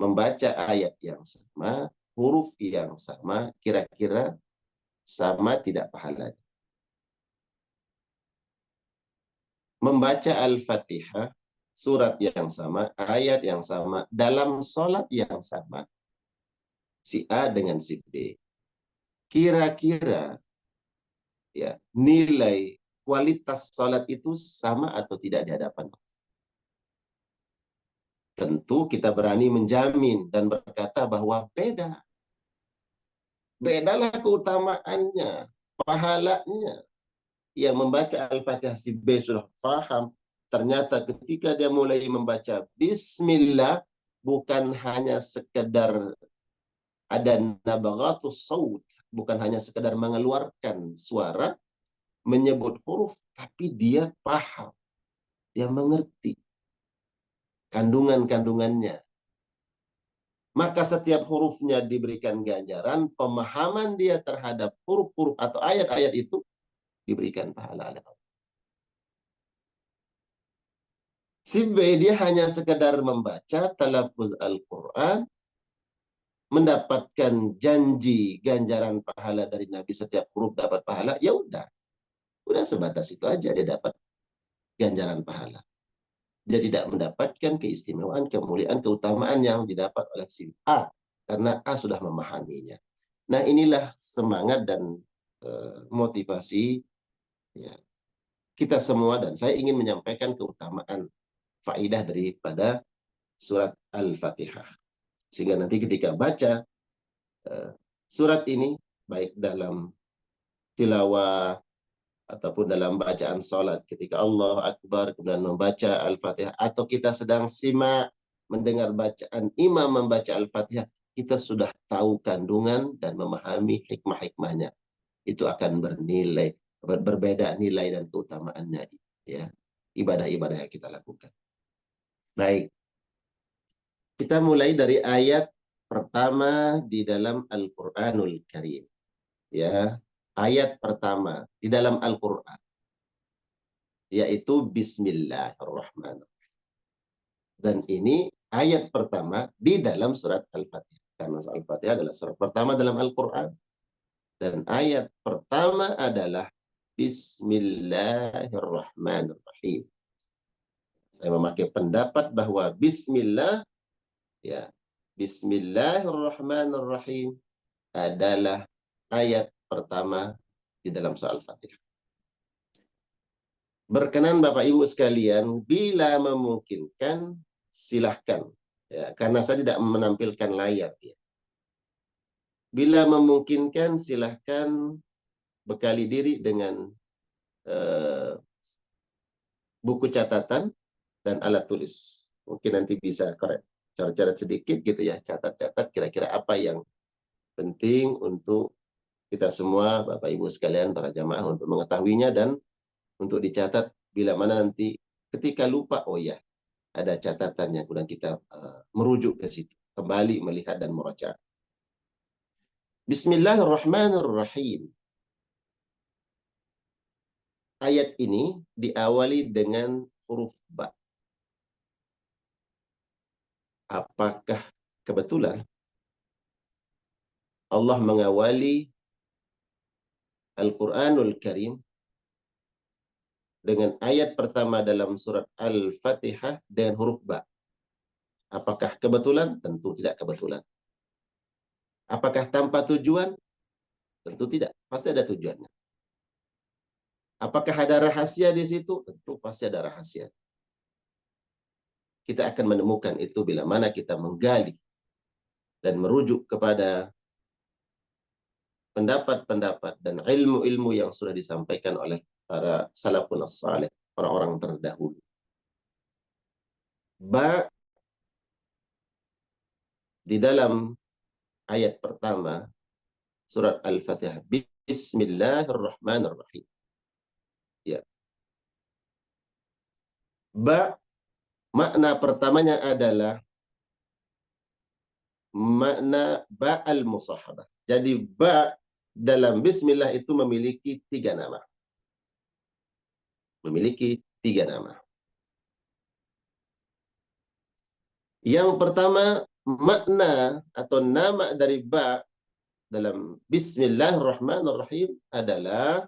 membaca ayat yang sama, huruf yang sama, kira-kira sama tidak pahalanya? Membaca Al-Fatihah, surat yang sama, ayat yang sama, dalam sholat yang sama, si A dengan si B. Kira-kira ya nilai kualitas sholat itu sama atau tidak di hadapan? Tentu kita berani menjamin dan berkata bahwa beda. Bedalah keutamaannya, pahalanya. Yang membaca Al-Fatihah si B sudah paham. Ternyata ketika dia mulai membaca Bismillah, bukan hanya sekedar ada nabaghatus saut, bukan hanya sekedar mengeluarkan suara, menyebut huruf, tapi dia paham. Dia mengerti kandungan-kandungannya. Maka setiap hurufnya diberikan ganjaran, pemahaman dia terhadap huruf-huruf atau ayat-ayat itu diberikan pahala oleh Allah. Si B dia hanya sekedar membaca talaffuz Al-Quran, mendapatkan janji ganjaran pahala dari Nabi, setiap huruf dapat pahala, ya udah sebatas itu aja dia dapat ganjaran pahala. Dia tidak mendapatkan keistimewaan, kemuliaan, keutamaan yang didapat oleh si A, karena A sudah memahaminya. Nah, inilah semangat dan motivasi ya, kita semua, dan saya ingin menyampaikan keutamaan faidah daripada surat Al-Fatihah. Sehingga nanti ketika baca surat ini, baik dalam tilawah ataupun dalam bacaan salat, ketika Allah Akbar kemudian membaca Al-Fatihah, atau kita sedang simak mendengar bacaan imam membaca Al-Fatihah, kita sudah tahu kandungan dan memahami hikmah-hikmahnya. Itu akan bernilai, berbeda nilai dan keutamaannya ya, ibadah-ibadah yang kita lakukan. Baik, kita mulai dari ayat pertama di dalam Al-Quranul Karim. Ya, ayat pertama di dalam Al-Quran, yaitu Bismillahirrahmanirrahim. Dan ini ayat pertama di dalam surat Al-Fatihah. Karena Al-Fatihah adalah surat pertama dalam Al-Quran. Dan ayat pertama adalah Bismillahirrahmanirrahim. Saya memakai pendapat bahwa Bismillah, ya, Bismillahirrahmanirrahim adalah ayat pertama di dalam surah Al-Fatihah. Berkenan Bapak Ibu sekalian, bila memungkinkan silahkan, ya, karena saya tidak menampilkan layar ya. Bila memungkinkan silahkan bekali diri dengan buku catatan dan alat tulis. Mungkin nanti bisa coret-coret sedikit gitu ya, catat-catat kira-kira apa yang penting untuk kita semua, Bapak Ibu sekalian, para jamaah, untuk mengetahuinya dan untuk dicatat bila mana nanti ketika lupa, oh ya, ada catatannya, kemudian kita merujuk ke situ, kembali melihat dan meraca. Bismillahirrahmanirrahim. Ayat ini diawali dengan huruf ba. Apakah kebetulan Allah mengawali Al-Quranul Karim dengan ayat pertama dalam surat Al-Fatihah dengan huruf ba? Apakah kebetulan? Tentu tidak kebetulan. Apakah tanpa tujuan? Tentu tidak. Pasti ada tujuannya. Apakah ada rahasia di situ? Tentu pasti ada rahasia. Kita akan menemukan itu bila mana kita menggali dan merujuk kepada pendapat-pendapat dan ilmu-ilmu yang sudah disampaikan oleh para salafun as-salih, orang-orang terdahulu. Ba di dalam ayat pertama surat Al-Fatihah, Bismillahirrahmanirrahim. Ya. Ba, makna pertamanya adalah makna ba al-musahabah. Jadi ba dalam Bismillah itu memiliki 3 nama. Memiliki 3 nama. Yang pertama, makna atau nama dari ba dalam Bismillahirrahmanirrahim adalah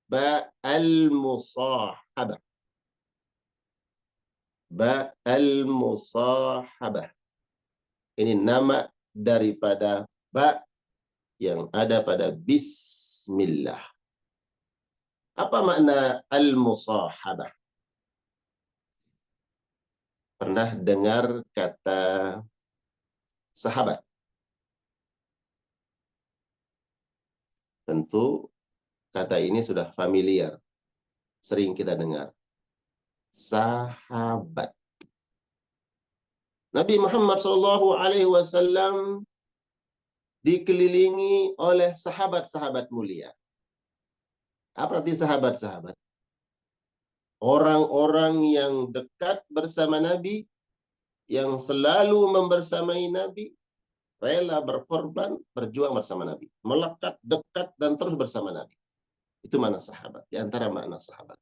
ba al-musahabah. Ba al-musahabah. Ini nama daripada ba yang ada pada Bismillah. Apa makna al-musahabah? Pernah dengar kata sahabat? Tentu kata ini sudah familiar, sering kita dengar. Sahabat. Nabi Muhammad SAW dikelilingi oleh sahabat-sahabat mulia. Apa arti sahabat-sahabat? Orang-orang yang dekat bersama Nabi, yang selalu membersamai Nabi, rela berkorban, berjuang bersama Nabi. Melekat, dekat, dan terus bersama Nabi. Itu makna sahabat. Di antara makna sahabat.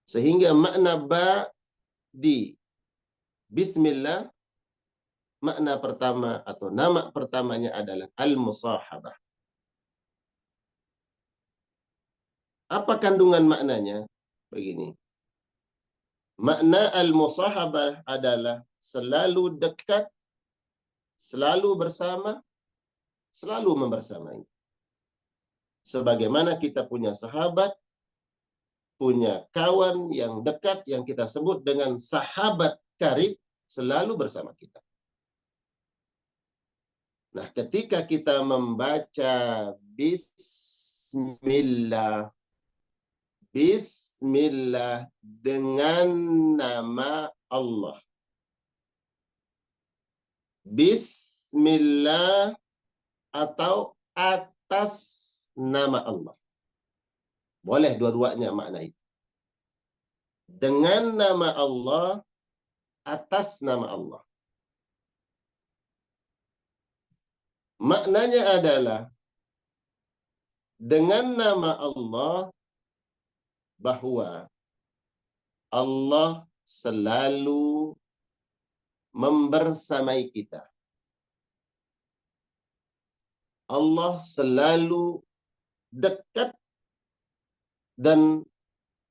Sehingga makna ba di Bismillah, makna pertama atau nama pertamanya adalah al-musahabah. Apa kandungan maknanya? Begini. Makna al-musahabah adalah selalu dekat, selalu bersama, selalu membersamai. Sebagaimana kita punya sahabat, punya kawan yang dekat yang kita sebut dengan sahabat karib, selalu bersama kita. Nah, ketika kita membaca Bismillah, Bismillah dengan nama Allah. Bismillah atau atas nama Allah. Boleh dua-duanya makna itu. Dengan nama Allah, atas nama Allah. Maknanya adalah dengan nama Allah, bahwa Allah selalu membersamai kita. Allah selalu dekat dan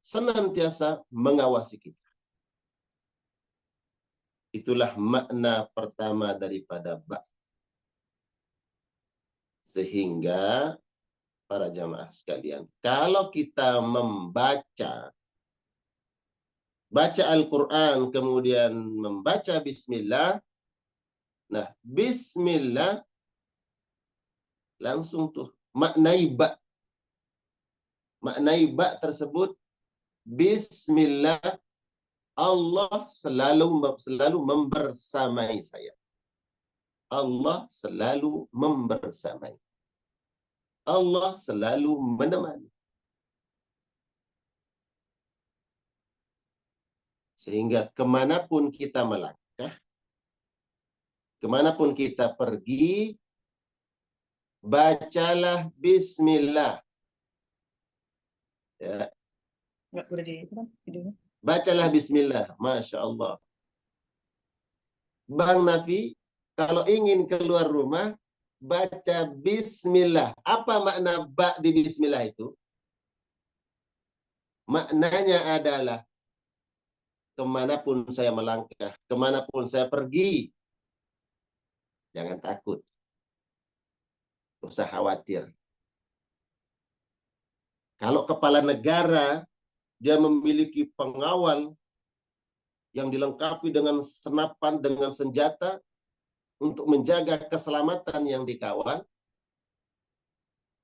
senantiasa mengawasi kita. Itulah makna pertama daripada ba. Sehingga para jamaah sekalian, kalau kita baca Al-Quran, kemudian membaca Bismillah, nah Bismillah langsung tuh maknai ba. Maknai ba tersebut, Bismillah, Allah selalu membersamai saya. Allah selalu membersamai. Allah selalu menemani. Sehingga kemanapun kita melangkah, kemanapun kita pergi, bacalah Bismillah. Ya. Bacalah Bismillah. Masya Allah. Bang Nafi, kalau ingin keluar rumah, baca Bismillah. Apa makna ba di Bismillah itu? Maknanya adalah kemanapun saya melangkah, kemanapun saya pergi, jangan takut. Tidak usah khawatir. Kalau kepala negara, dia memiliki pengawal yang dilengkapi dengan senapan, dengan senjata, untuk menjaga keselamatan yang dikawal,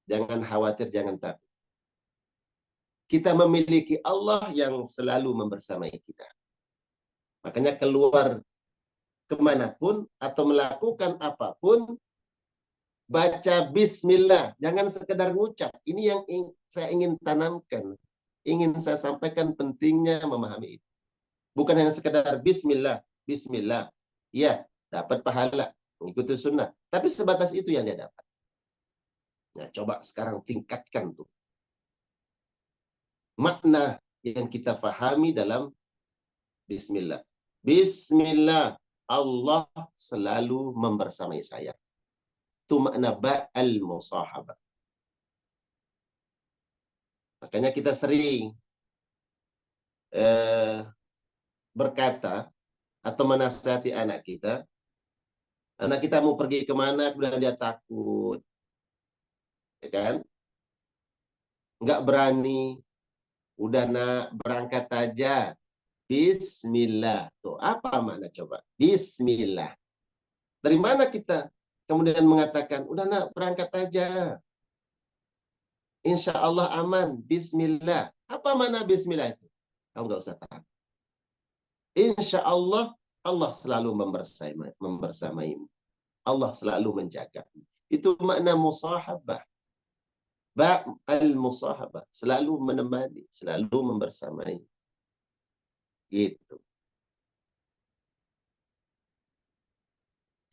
jangan khawatir, jangan takut. Kita memiliki Allah yang selalu membersamai kita. Makanya keluar kemanapun atau melakukan apapun, baca Bismillah. Jangan sekedar ngucap. Ini yang saya ingin tanamkan. Ingin saya sampaikan pentingnya memahami itu. Bukan hanya sekedar Bismillah. Bismillah. Ya, dapat pahala, mengikuti sunnah. Tapi sebatas itu yang dia dapat. Nah, coba sekarang tingkatkan tuh. Makna yang kita fahami dalam Bismillah. Bismillah, Allah selalu membersamai saya. Itu makna ba al-musahabah. Makanya kita sering berkata atau menasihati anak kita mau pergi kemana, kemudian dia takut, ya kan? Nggak berani. Udah nak, berangkat aja. Bismillah. Tuh, apa makna coba? Bismillah. Dari mana kita kemudian mengatakan, udah nak, berangkat aja. Insya Allah aman. Bismillah. Apa makna Bismillah itu? Kamu nggak usah tahu. Insya Allah, Allah selalu membersamaimu. Allah selalu menjagamu. Itu makna musahabah. Ba al-musahabah. Selalu menemani, selalu membersamai. Gitu.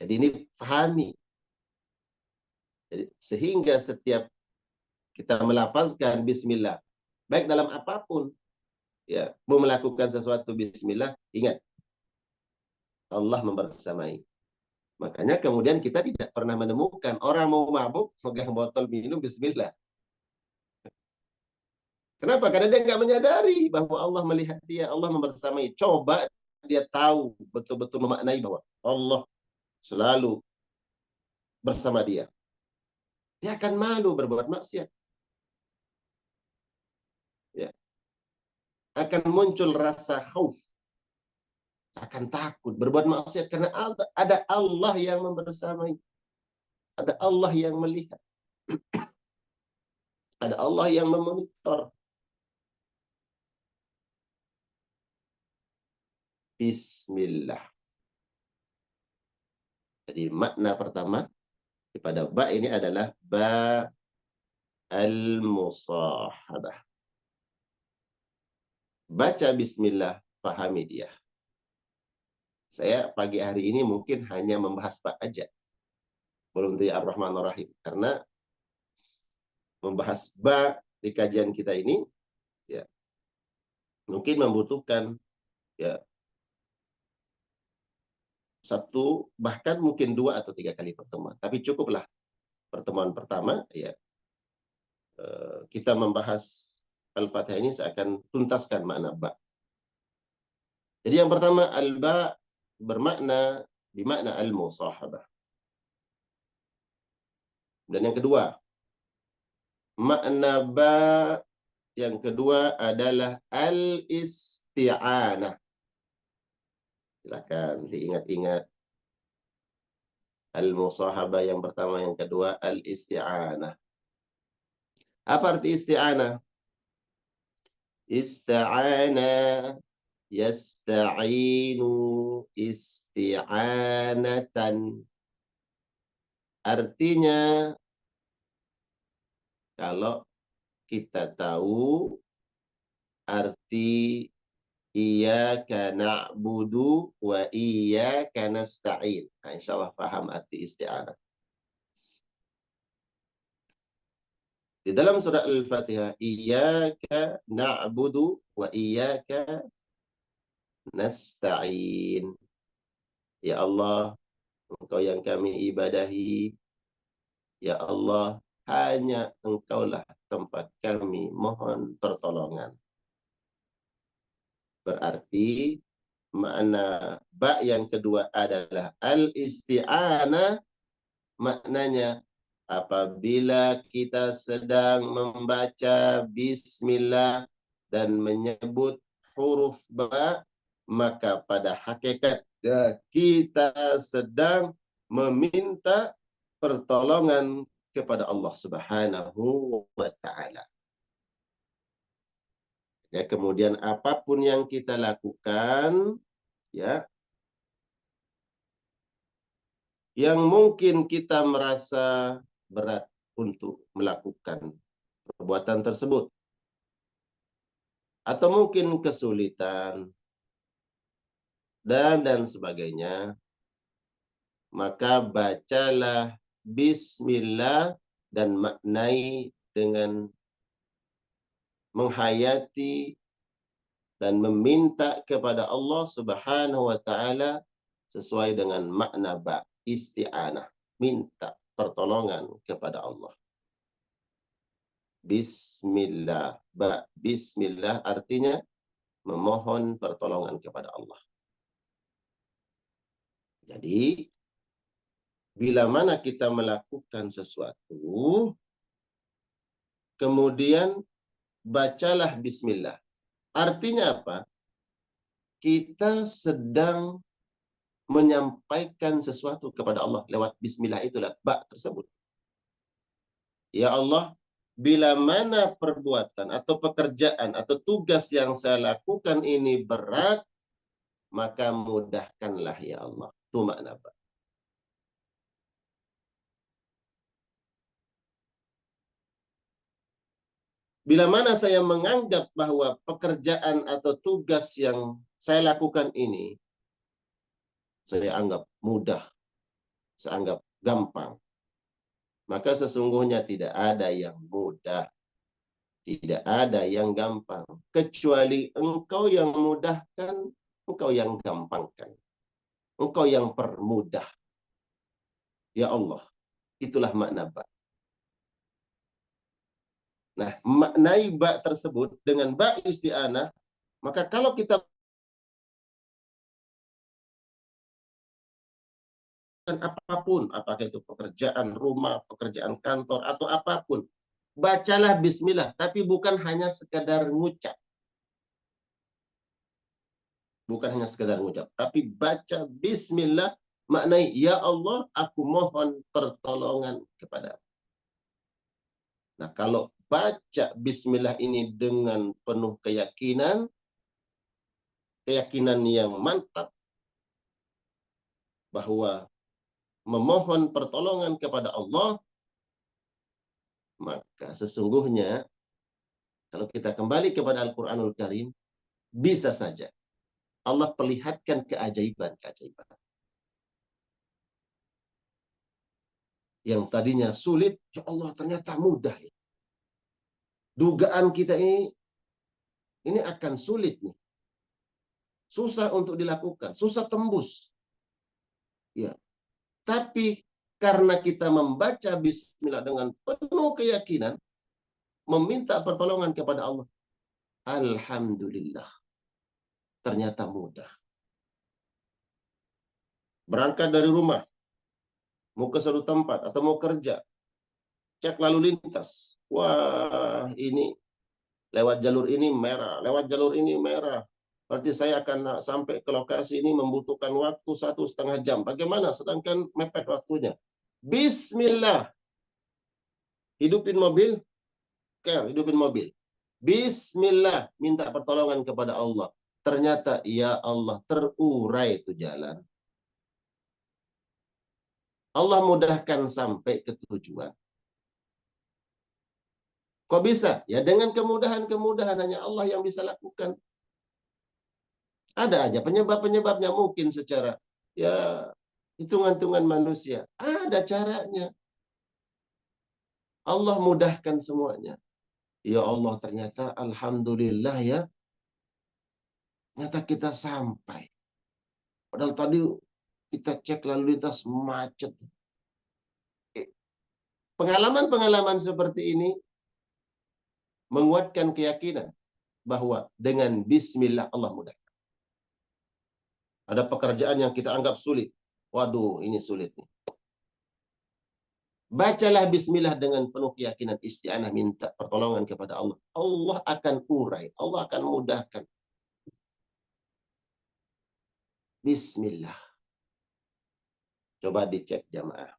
Jadi ini pahami. Jadi, sehingga setiap kita melafazkan Bismillah, baik dalam apapun, ya, mau melakukan sesuatu Bismillah, ingat Allah membersamai. Makanya kemudian kita tidak pernah menemukan orang mau mabuk pegang botol minum Bismillah. Kenapa? Karena dia nggak menyadari bahwa Allah melihat dia, Allah membersamai. Coba dia tahu betul-betul memaknai bahwa Allah selalu bersama dia. Dia akan malu berbuat maksiat. Ya. Akan muncul rasa khauf. Akan takut berbuat maksiat karena ada Allah yang membersamai. Ada Allah yang melihat. Ada Allah yang memonitor. Bismillah. Jadi makna pertama pada ba ini adalah ba al-musahabah. Baca Bismillah, pahami dia. Saya pagi hari ini mungkin hanya membahas ba aja. Belum di Ar-Rahman Ar-Rahim. Karena membahas ba di kajian kita ini, ya, mungkin membutuhkan, ya, satu, bahkan mungkin 2 atau 3 kali pertemuan. Tapi cukuplah pertemuan pertama, ya, kita membahas Al-Fatihah ini seakan tuntaskan makna ba. Jadi yang pertama, al-ba bermakna bimakna al-musahabah. Dan yang kedua, makna ba yang kedua adalah al-isti'anah. Silakan diingat-ingat. Al-musahabah yang pertama, yang kedua al-isti'anah. Apa arti isti'anah? Ista'ana yasta'inu isti'anatan. Artinya, kalau kita tahu arti iyyaka na'budu wa iyyaka nasta'in. Nah, insyaallah paham arti isti'anah. Di dalam surah Al-Fatihah, iyyaka na'budu wa iyyaka nasta'in. Ya Allah, Engkau yang kami ibadahi. Ya Allah, hanya Engkaulah tempat kami mohon pertolongan. Berarti makna ba yang kedua adalah al-isti'anah. Maknanya apabila kita sedang membaca Bismillah dan menyebut huruf ba, maka pada hakikatnya kita sedang meminta pertolongan kepada Allah Subhanahu wa Ta'ala. Ya, kemudian apapun yang kita lakukan, ya, yang mungkin kita merasa berat untuk melakukan perbuatan tersebut, atau mungkin kesulitan, dan sebagainya, maka bacalah Bismillah dan maknai dengan menghayati dan meminta kepada Allah Subhanahu wa taala sesuai dengan makna ba, isti'anah, minta pertolongan kepada Allah. Bismillah, ba, bismillah artinya memohon pertolongan kepada Allah. Jadi, bila mana kita melakukan sesuatu, kemudian bacalah bismillah. Artinya apa? Kita sedang menyampaikan sesuatu kepada Allah lewat bismillah itulah ba tersebut. Ya Allah, bila mana perbuatan atau pekerjaan atau tugas yang saya lakukan ini berat, maka mudahkanlah ya Allah. Itu makna ba. Bila mana saya menganggap bahwa pekerjaan atau tugas yang saya lakukan ini, saya anggap mudah, saya anggap gampang, maka sesungguhnya tidak ada yang mudah, tidak ada yang gampang, kecuali engkau yang mudahkan, engkau yang gampangkan, engkau yang permudah. Ya Allah, itulah makna ba. Nah, maknai ba tersebut dengan ba isti'anah, maka kalau kita apapun, apakah itu pekerjaan rumah, pekerjaan kantor, atau apapun, bacalah bismillah, tapi bukan hanya sekedar ngucap. Bukan hanya sekedar ngucap, tapi baca bismillah, maknai, ya Allah, aku mohon pertolongan kepada. Nah, kalau baca bismillah ini dengan penuh keyakinan, keyakinan yang mantap, bahwa memohon pertolongan kepada Allah, maka sesungguhnya kalau kita kembali kepada Al-Quranul Karim, bisa saja Allah perlihatkan keajaiban-keajaiban. Yang tadinya sulit, ya Allah ternyata mudah. Ya. Dugaan kita ini akan sulit nih. Susah untuk dilakukan, susah tembus. Ya. Tapi karena kita membaca bismillah dengan penuh keyakinan, meminta pertolongan kepada Allah, alhamdulillah, ternyata mudah. Berangkat dari rumah, mau ke suatu tempat atau mau kerja, cek lalu lintas. Wah, ini lewat jalur ini merah, lewat jalur ini merah. Berarti saya akan sampai ke lokasi ini membutuhkan waktu 1,5 jam. Bagaimana? Sedangkan mepet waktunya. Bismillah. Hidupin mobil. Hidupin mobil. Bismillah. Minta pertolongan kepada Allah. Ternyata, ya Allah, terurai itu jalan. Allah mudahkan sampai ke tujuan. Kok bisa? Ya dengan kemudahan-kemudahan hanya Allah yang bisa lakukan. Ada aja penyebab-penyebabnya mungkin secara ya hitungan-hitungan manusia. Ada caranya. Allah mudahkan semuanya. Ya Allah ternyata alhamdulillah ya. Ternyata kita sampai. Padahal tadi kita cek lalu lintas macet. Pengalaman-pengalaman seperti ini menguatkan keyakinan bahwa dengan bismillah Allah mudah. Ada pekerjaan yang kita anggap sulit. Waduh, ini sulit nih. Bacalah bismillah dengan penuh keyakinan, isti'anah, minta pertolongan kepada Allah. Allah akan urai, Allah akan mudahkan. Bismillah. Coba dicek jamaah.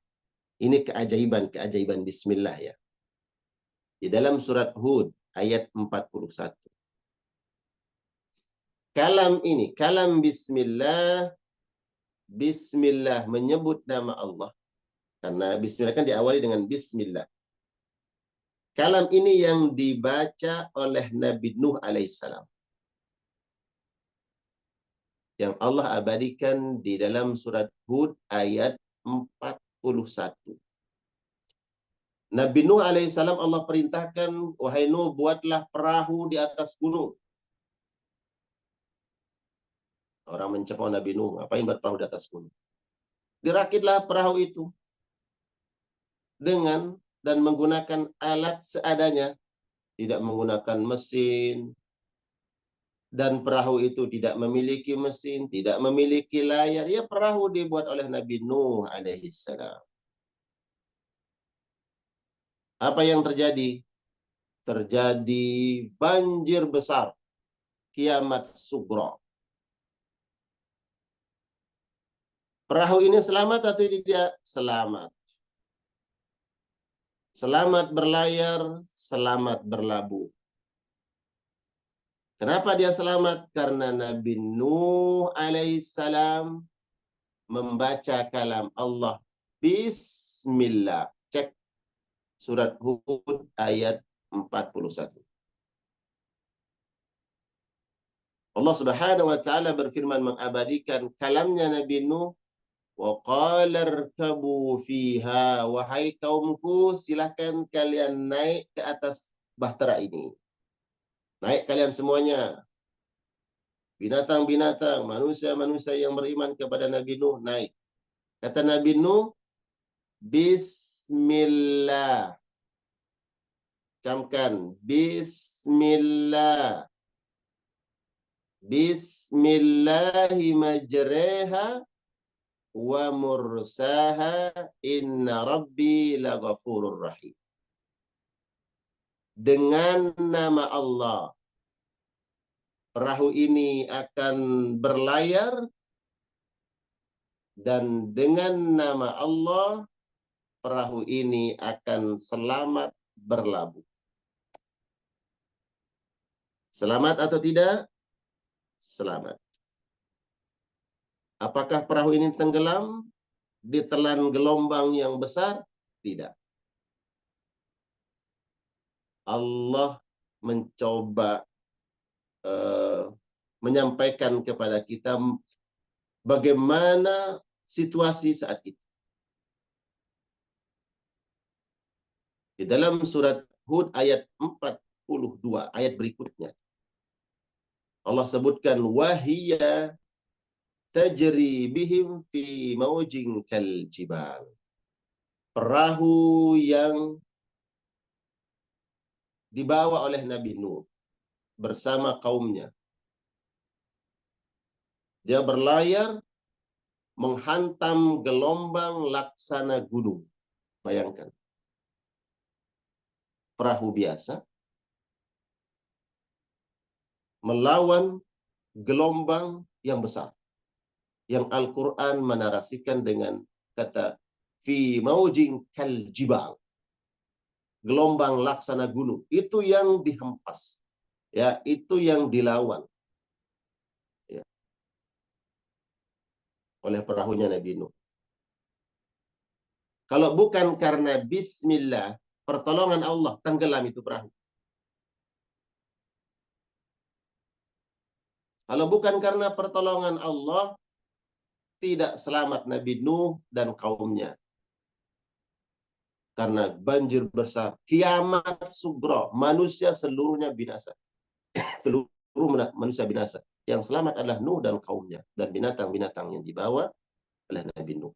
Ini keajaiban bismillah ya. Di dalam surat Hud ayat 41. Kalam ini, kalam bismillah, bismillah menyebut nama Allah. Karena bismillah kan diawali dengan bismillah. Kalam ini yang dibaca oleh Nabi Nuh alaihissalam. Yang Allah abadikan di dalam surat Hud ayat 41. Nabi Nuh alaihissalam Allah perintahkan, wahai Nuh, buatlah perahu di atas gunung. Orang mencemooh Nabi Nuh, ngapain buat perahu di atas gunung? Dirakitlah perahu itu dengan dan menggunakan alat seadanya, tidak menggunakan mesin, dan perahu itu tidak memiliki mesin, tidak memiliki layar. Ya, perahu dibuat oleh Nabi Nuh alaihissalam. Apa yang terjadi? Terjadi banjir besar, kiamat sugro. Perahu ini selamat atau tidak? Selamat. Selamat berlayar, selamat berlabuh. Kenapa dia selamat? Karena Nabi Nuh alaihissalam membaca kalam Allah. Bismillah. Cek surat Hud ayat 41. Allah Subhanahu wa taala berfirman mengabadikan kalamnya Nabi Nuh, wa qala irkabu fiha, wahai kaumku, silakan kalian naik ke atas bahtera ini. Naik kalian semuanya. Binatang-binatang, manusia-manusia yang beriman kepada Nabi Nuh, naik. Kata Nabi Nuh, Bismillah. Camkan, Bismillah. Bismillahi majreha wa mursaha, inna rabbi laghafurur rahim. Dengan nama Allah, perahu ini akan berlayar, dan dengan nama Allah, perahu ini akan selamat berlabuh. Selamat atau tidak? Selamat. Apakah perahu ini tenggelam, ditelan gelombang yang besar? Tidak. Allah mencoba menyampaikan kepada kita bagaimana situasi saat itu. Di dalam surat Hud ayat 42, ayat berikutnya, Allah sebutkan, wahiyya tajri bihim fi maujin kal jibal. Perahu yang dibawa oleh Nabi Nuh bersama kaumnya. Dia berlayar menghantam gelombang laksana gunung. Bayangkan. Perahu biasa melawan gelombang yang besar. Yang Al-Quran menarasikan dengan kata fi maujin kal jibal. Gelombang laksana gunung. Itu yang dihempas. Ya, itu yang dilawan. Ya. Oleh perahunya Nabi Nuh. Kalau bukan karena bismillah, pertolongan Allah, tenggelam itu perahu. Kalau bukan karena pertolongan Allah, tidak selamat Nabi Nuh dan kaumnya. Karena banjir besar, kiamat sugro, manusia seluruhnya binasa. Seluruh manusia binasa. Yang selamat adalah Nuh dan kaumnya, dan binatang-binatang yang dibawa oleh Nabi Nuh.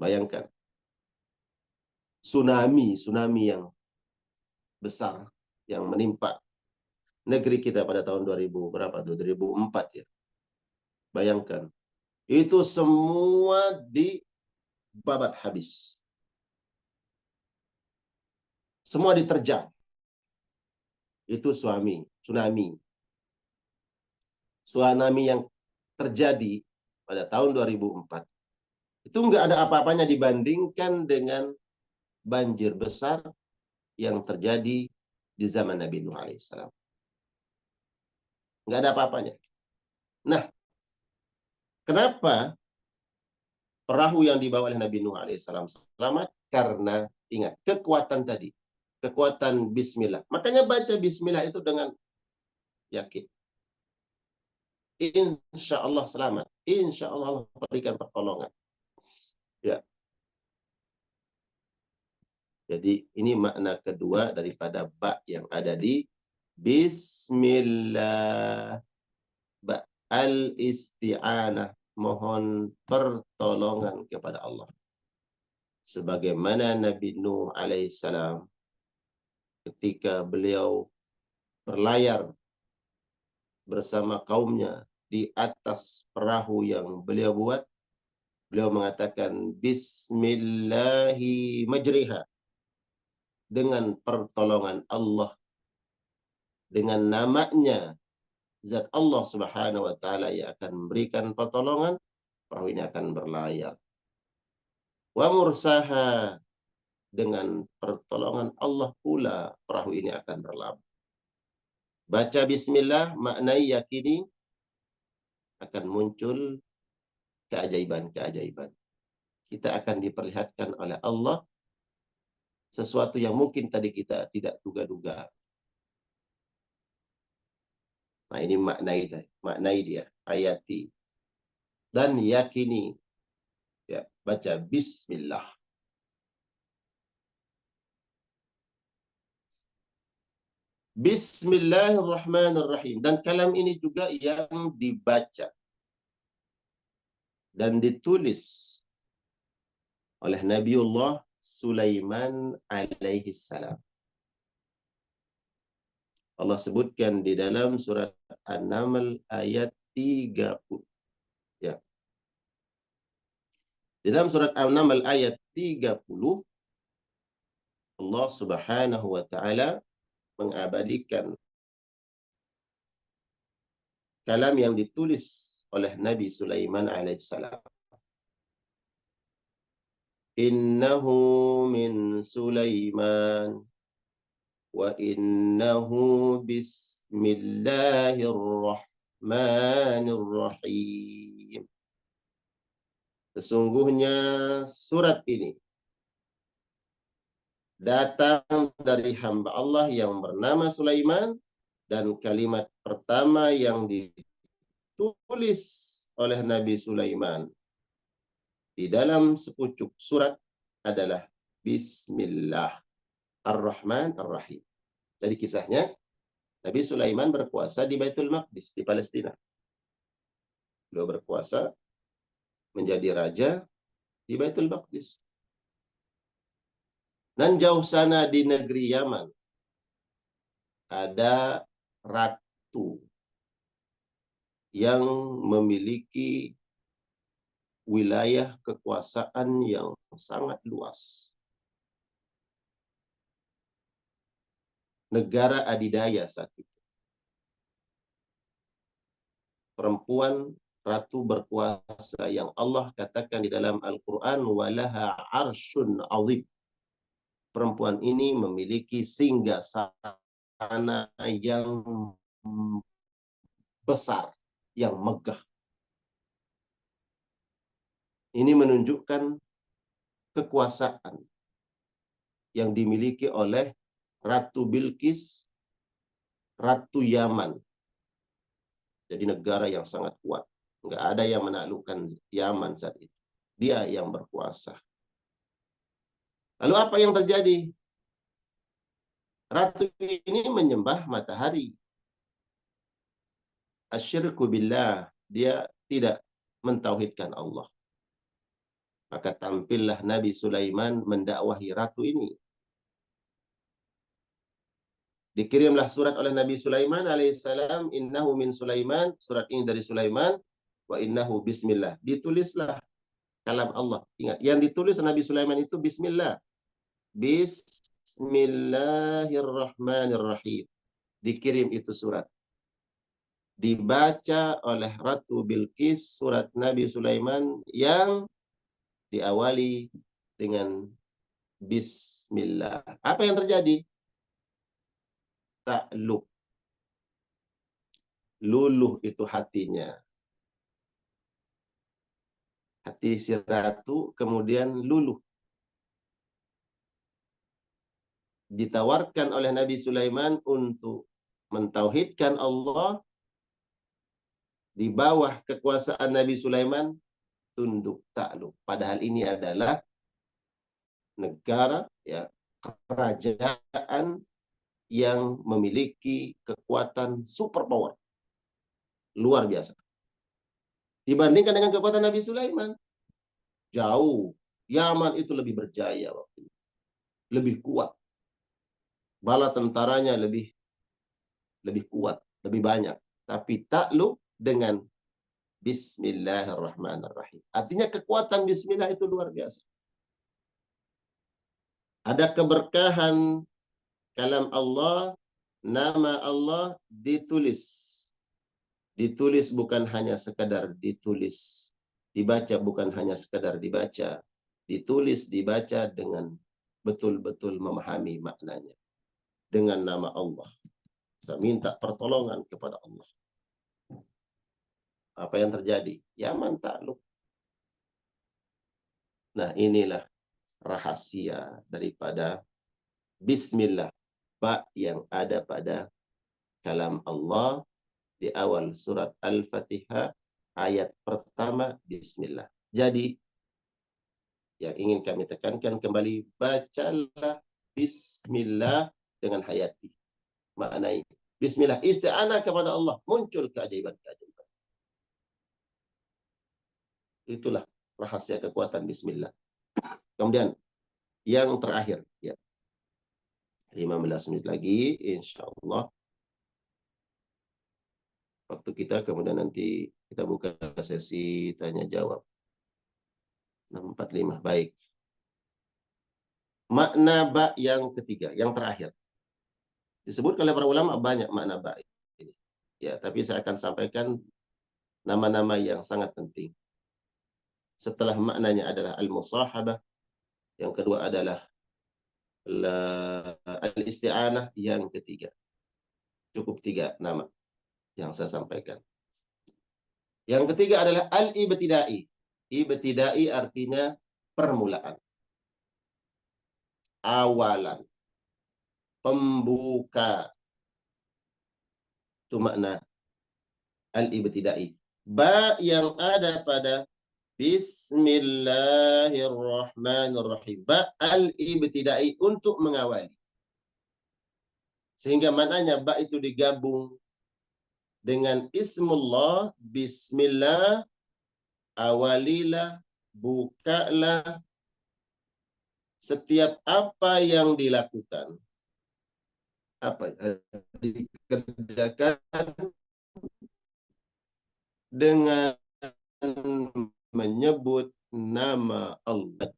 Bayangkan, tsunami yang besar yang menimpa negeri kita pada tahun 2004 ya. Bayangkan, itu semua dibabat habis. Semua diterjang. Itu tsunami. Tsunami yang terjadi pada tahun 2004. Itu nggak ada apa-apanya dibandingkan dengan banjir besar yang terjadi di zaman Nabi Nuh alaihissalam. Nggak ada apa-apanya. Nah, kenapa perahu yang dibawa oleh Nabi Nuh alaihissalam selamat? Karena ingat, kekuatan tadi. Kekuatan bismillah. Makanya baca bismillah itu dengan yakin. Insya Allah selamat. Insya Allah berikan pertolongan. Ya. Jadi ini makna kedua daripada ba yang ada di Bismillah. Al-isti'anah, mohon pertolongan kepada Allah. Sebagaimana Nabi Nuh alaihissalam ketika beliau berlayar bersama kaumnya di atas perahu yang beliau buat, beliau mengatakan Bismillahi majriha, dengan pertolongan Allah, dengan namanya zat Allah Subhanahu wa taala yang akan memberikan pertolongan, perahu ini akan berlayar. Wa mursaha, dengan pertolongan Allah pula perahu ini akan berlabuh. Baca bismillah maknai yakini akan muncul keajaiban-keajaiban. Kita akan diperlihatkan oleh Allah sesuatu yang mungkin tadi kita tidak duga-duga. Nah, ini maknai dia, ayati dan yakini. Ya, baca bismillah. Bismillahirrahmanirrahim. Dan kalam ini juga yang dibaca dan ditulis oleh Nabiullah Sulaiman alaihi salam. Allah sebutkan di dalam surat An-Naml ayat 30. Ya. Di dalam surat An-Naml ayat 30, Allah Subhanahu wa taala mengabadikan kalam yang ditulis oleh Nabi Sulaiman alaihissalam. Innahu min Sulaiman wa innahu bismillahirrahmanirrahim. Sesungguhnya surat ini datang dari hamba Allah yang bernama Sulaiman, dan kalimat pertama yang ditulis oleh Nabi Sulaiman di dalam sepucuk surat adalah Bismillah Ar-Rahman Ar-Rahim. Jadi kisahnya, Nabi Sulaiman berkuasa di Baitul Maqdis, di Palestina. Beliau berkuasa menjadi raja di Baitul Maqdis. Dan jauh sana di negeri Yaman ada ratu yang memiliki wilayah kekuasaan yang sangat luas. Negara adidaya saat itu. Perempuan ratu berkuasa yang Allah katakan di dalam Al-Quran, walaha arsyun azim. Perempuan ini memiliki singgasana yang besar, yang megah. Ini menunjukkan kekuasaan yang dimiliki oleh Ratu Bilqis, Ratu Yaman. Jadi negara yang sangat kuat. Nggak ada yang menaklukkan Yaman saat itu. Dia yang berkuasa. Lalu apa yang terjadi? Ratu ini menyembah matahari. Asyirku billah. Dia tidak mentauhidkan Allah. Maka tampillah Nabi Sulaiman mendakwahi ratu ini. Dikirimlah surat oleh Nabi Sulaiman alaihissalam, innahu min Sulaiman, surat ini dari Sulaiman, wa innahu bismillah. Ditulislah kalam Allah. Ingat, yang ditulis Nabi Sulaiman itu bismillah. Bismillahirrahmanirrahim. Dikirim itu surat. Dibaca oleh Ratu Bilqis surat Nabi Sulaiman yang diawali dengan bismillah. Apa yang terjadi? Takluk. Luluh itu hatinya. Hati si ratu kemudian luluh. Ditawarkan oleh Nabi Sulaiman untuk mentauhidkan Allah. Di bawah kekuasaan Nabi Sulaiman, tunduk takluk. Padahal ini adalah negara, ya, kerajaan yang memiliki kekuatan superpower. Luar biasa. Dibandingkan dengan kekuatan Nabi Sulaiman, jauh. Yaman itu lebih berjaya waktu itu. Lebih kuat. Bala tentaranya lebih kuat, lebih banyak. Tapi takluk dengan Bismillahirrahmanirrahim. Artinya kekuatan Bismillah itu luar biasa. Ada keberkahan kalam Allah, nama Allah ditulis. Ditulis bukan hanya sekadar ditulis. Dibaca bukan hanya sekadar dibaca. Ditulis, dibaca dengan betul-betul memahami maknanya. Dengan nama Allah. Saya minta pertolongan kepada Allah. Apa yang terjadi? Yaman takluk. Nah, inilah rahasia daripada Bismillah. Ba yang ada pada kalam Allah di awal surat Al-Fatihah ayat pertama Bismillah. Jadi yang ingin kami tekankan kembali, bacalah Bismillah dengan hayati. Maknai Bismillah, isti'anah kepada Allah, muncul keajaiban-keajaiban. Itulah rahasia kekuatan Bismillah. Kemudian yang terakhir, ya, 15 menit lagi, insya Allah waktu kita, kemudian nanti kita buka sesi tanya jawab. 6:45, baik. Makna ba yang ketiga, yang terakhir. Disebut oleh para ulama banyak makna ba ini. Ya, tapi saya akan sampaikan nama-nama yang sangat penting. Setelah maknanya adalah al-musahabah, yang kedua adalah al-isti'anah, yang ketiga. Cukup 3 nama yang saya sampaikan. Yang ketiga adalah al-ibtidai. Ibtidai artinya permulaan. Awalan. Pembuka. Itu makna al-ibtidai. Ba yang ada pada Bismillahirrahmanirrahim. Ba al-ibtidai, untuk mengawali. Sehingga maknanya ba itu digabung dengan ismullah, bismillah, awalilah, bukalah setiap apa yang dilakukan, apa dikerjakan dengan menyebut nama Allah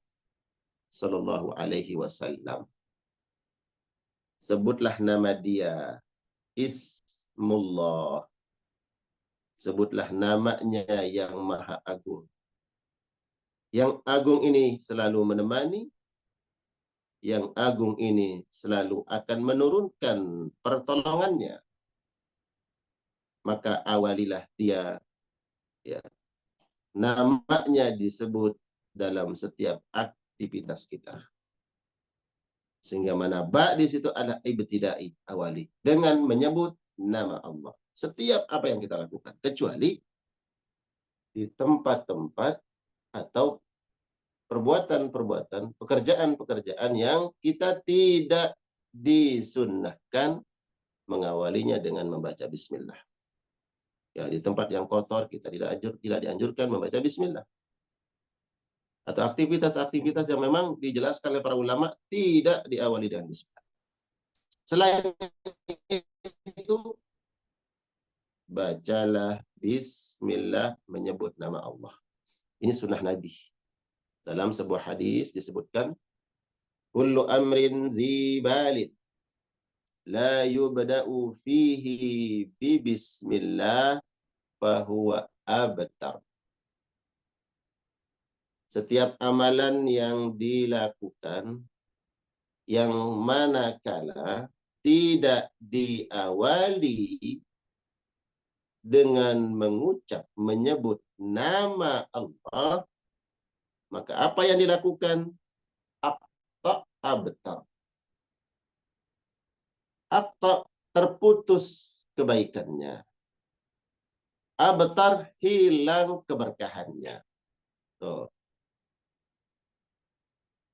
sallallahu alaihi wasallam. Sebutlah nama dia, Ismullah. Sebutlah namanya yang maha agung. Yang agung ini selalu menemani. Yang agung ini selalu akan menurunkan pertolongannya. Maka awalilah dia. Ya. Namanya disebut dalam setiap aktivitas kita. Sehingga mana ba di situ adalah ibtidai, awali. Dengan menyebut nama Allah. Setiap apa yang kita lakukan. Kecuali di tempat-tempat atau perbuatan-perbuatan, pekerjaan-pekerjaan yang kita tidak disunnahkan mengawalinya dengan membaca bismillah. Ya, di tempat yang kotor kita tidak dianjurkan membaca bismillah. Atau aktivitas-aktivitas yang memang dijelaskan oleh para ulama tidak diawali dengan bismillah. Selain itu, bacalah bismillah menyebut nama Allah. Ini sunnah Nabi. Dalam sebuah hadis disebutkan, kullu amrin dhi balin la yubda'u fihi bi bismillah fahuwa abtar. Setiap amalan yang dilakukan yang manakala tidak diawali dengan mengucap, menyebut nama Allah, maka apa yang dilakukan? Abtar. Abtar, terputus kebaikannya. Abtar, hilang keberkahannya. Tuh.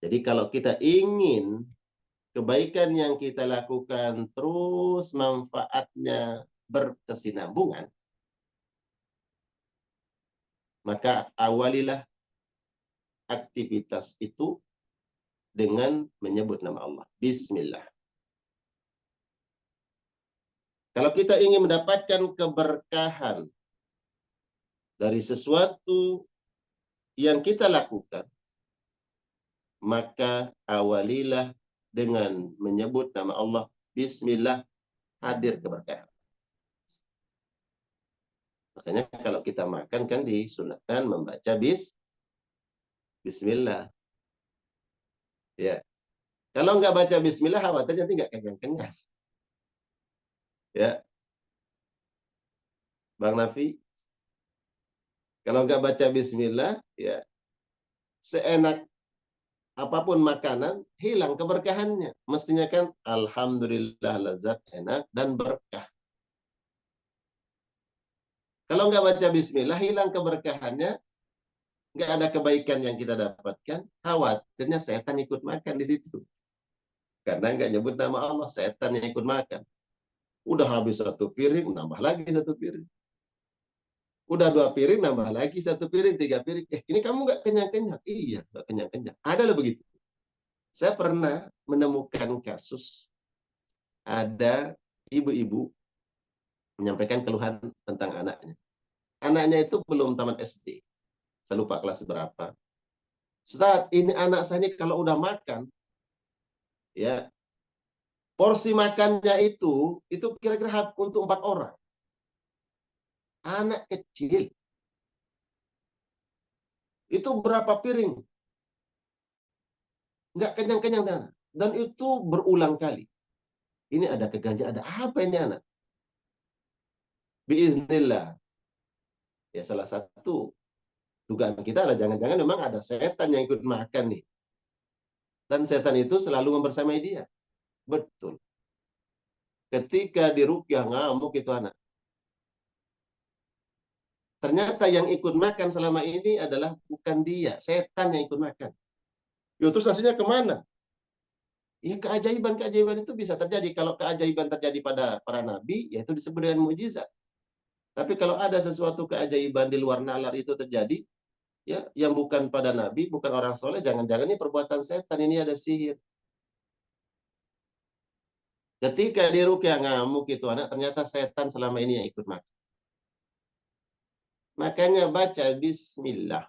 Jadi kalau kita ingin kebaikan yang kita lakukan terus manfaatnya berkesinambungan, maka awalilah aktivitas itu dengan menyebut nama Allah. Bismillah. Kalau kita ingin mendapatkan keberkahan dari sesuatu yang kita lakukan, maka awalilah dengan menyebut nama Allah. Bismillah, hadir keberkahan. Makanya kalau kita makan kan disunahkan membaca Bismillah. Ya. Kalau nggak baca Bismillah, khawatir nanti nggak kenyang-kenyang. Ya, Bang Nafi, kalau nggak baca Bismillah, ya seenak apapun makanan, hilang keberkahannya. Mestinya kan Alhamdulillah lezat, enak, dan berkah. Kalau nggak baca Bismillah, hilang keberkahannya, nggak ada kebaikan yang kita dapatkan, khawatirnya setan ikut makan di situ. Karena nggak nyebut nama Allah, setan yang ikut makan. Udah habis satu piring, nambah lagi satu piring. Udah 2 piring, nambah lagi 1 piring, 3 piring. Ini kamu nggak kenyang-kenyang? Iya, nggak kenyang-kenyang. Ada loh begitu. Saya pernah menemukan kasus, ada ibu-ibu menyampaikan keluhan tentang anaknya. Anaknya itu belum tamat SD. Saya lupa kelas berapa. Ustaz, ini anak saya ini kalau udah makan, ya porsi makannya itu kira-kira untuk 4 orang. Anak kecil. Itu berapa piring? Nggak kenyang-kenyang dan itu berulang kali. Ini ada keganjaan, ada apa ini anak? Biiznillah. Ya salah satu dugaan kita adalah jangan-jangan memang ada setan yang ikut makan nih. Dan setan itu selalu membersamai dia. Betul. Ketika diruqyah ngamuk itu anak. Ternyata yang ikut makan selama ini adalah bukan dia, setan yang ikut makan. Ya, terus hasilnya kemana? Ya, keajaiban-keajaiban itu bisa terjadi. Kalau keajaiban terjadi pada para nabi, ya itu disebut dengan mukjizat. Tapi kalau ada sesuatu keajaiban di luar nalar itu terjadi, ya yang bukan pada nabi, bukan orang soleh, jangan-jangan ini perbuatan setan, ini ada sihir. Ketika diruqyah ngamuk itu anak, ternyata setan selama ini yang ikut makan. Makanya baca Bismillah,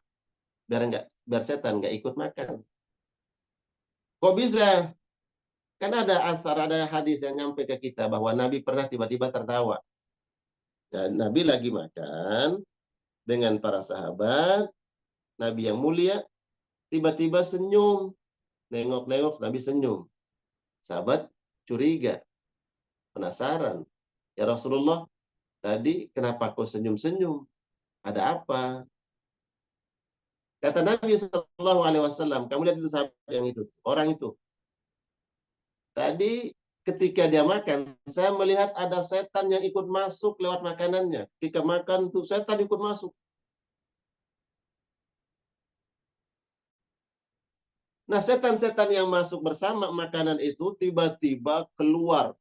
biar setan nggak ikut makan. Kok bisa? Kan ada asar, ada hadis yang nyampe ke kita bahwa Nabi pernah tiba-tiba tertawa. Dan Nabi lagi makan dengan para sahabat, Nabi yang mulia, tiba-tiba senyum. Nengok-nengok, Nabi senyum. Sahabat curiga, penasaran. Ya Rasulullah, tadi kenapa kau senyum-senyum? Ada apa? Kata Nabi SAW, kamu lihat itu sahabat yang itu, orang itu. Tadi ketika dia makan, saya melihat ada setan yang ikut masuk lewat makanannya. Ketika makan tuh setan ikut masuk. Nah, setan-setan yang masuk bersama makanan itu tiba-tiba keluar.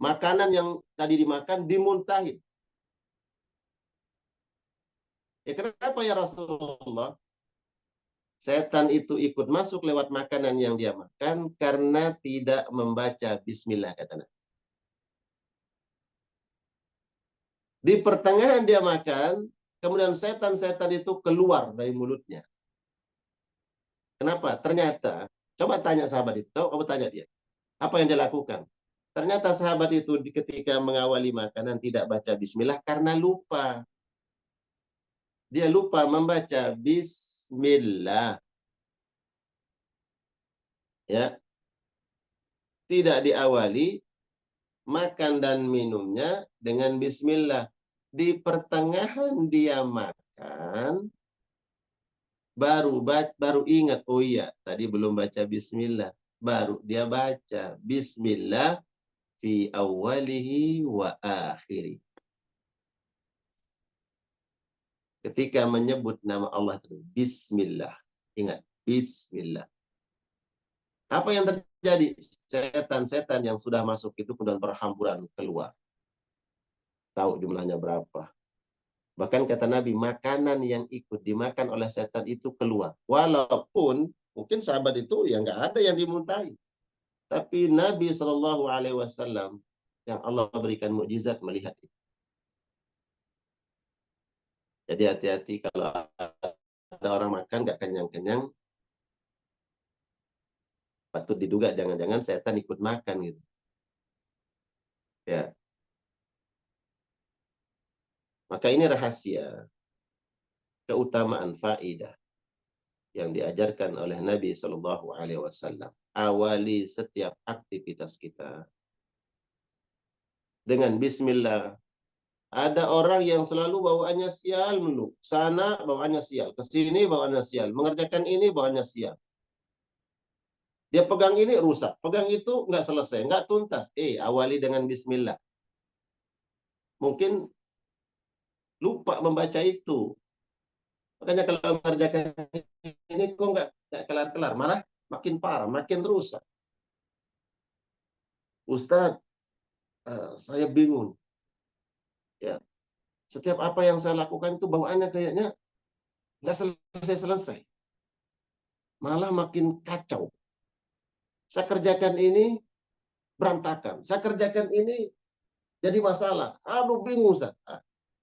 Makanan yang tadi dimakan dimuntahin. Ya kenapa ya Rasulullah? Setan itu ikut masuk lewat makanan yang dia makan karena tidak membaca bismillah, kata Nabi. Di pertengahan dia makan, kemudian setan-setan itu keluar dari mulutnya. Kenapa? Ternyata, coba tanya sahabat itu, kamu tanya dia. Apa yang dia lakukan? Ternyata sahabat itu ketika mengawali makanan tidak baca bismillah karena lupa. Dia lupa membaca bismillah. Ya. Tidak diawali makan dan minumnya dengan bismillah. Di pertengahan dia makan, baru ingat, oh iya, tadi belum baca bismillah. Baru dia baca bismillah fi awalihi wa akhiri. Ketika menyebut nama Allah itu bismillah. Ingat, bismillah. Apa yang terjadi? Setan-setan yang sudah masuk itu kemudian berhamburan keluar. Tahu jumlahnya berapa? Bahkan kata Nabi, makanan yang ikut dimakan oleh setan itu keluar. Walaupun mungkin sahabat itu ya nggak ada yang dimuntahi. Tapi Nabi Shallallahu Alaihi Wasallam yang Allah berikan mukjizat melihat itu. Jadi hati-hati kalau ada orang makan nggak kenyang-kenyang, patut diduga jangan-jangan setan ikut makan gitu. Ya, maka ini rahasia keutamaan faidah yang diajarkan oleh Nabi Shallallahu Alaihi Wasallam. Awali setiap aktivitas kita dengan Bismillah. Ada orang yang selalu bawaannya sial melulu. Sana bawaannya sial, ke sini bawaannya sial, mengerjakan ini bawaannya sial. Dia pegang ini rusak, pegang itu nggak selesai, nggak tuntas. Awali dengan Bismillah. Mungkin lupa membaca itu. Makanya kalau mengerjakan ini kok nggak kelar-kelar, malah makin parah, makin rusak. Ustadz, saya bingung. Ya, setiap apa yang saya lakukan itu bawaannya kayaknya nggak selesai-selesai. Malah makin kacau. Saya kerjakan ini berantakan. Saya kerjakan ini jadi masalah. Aduh, bingung Ustaz.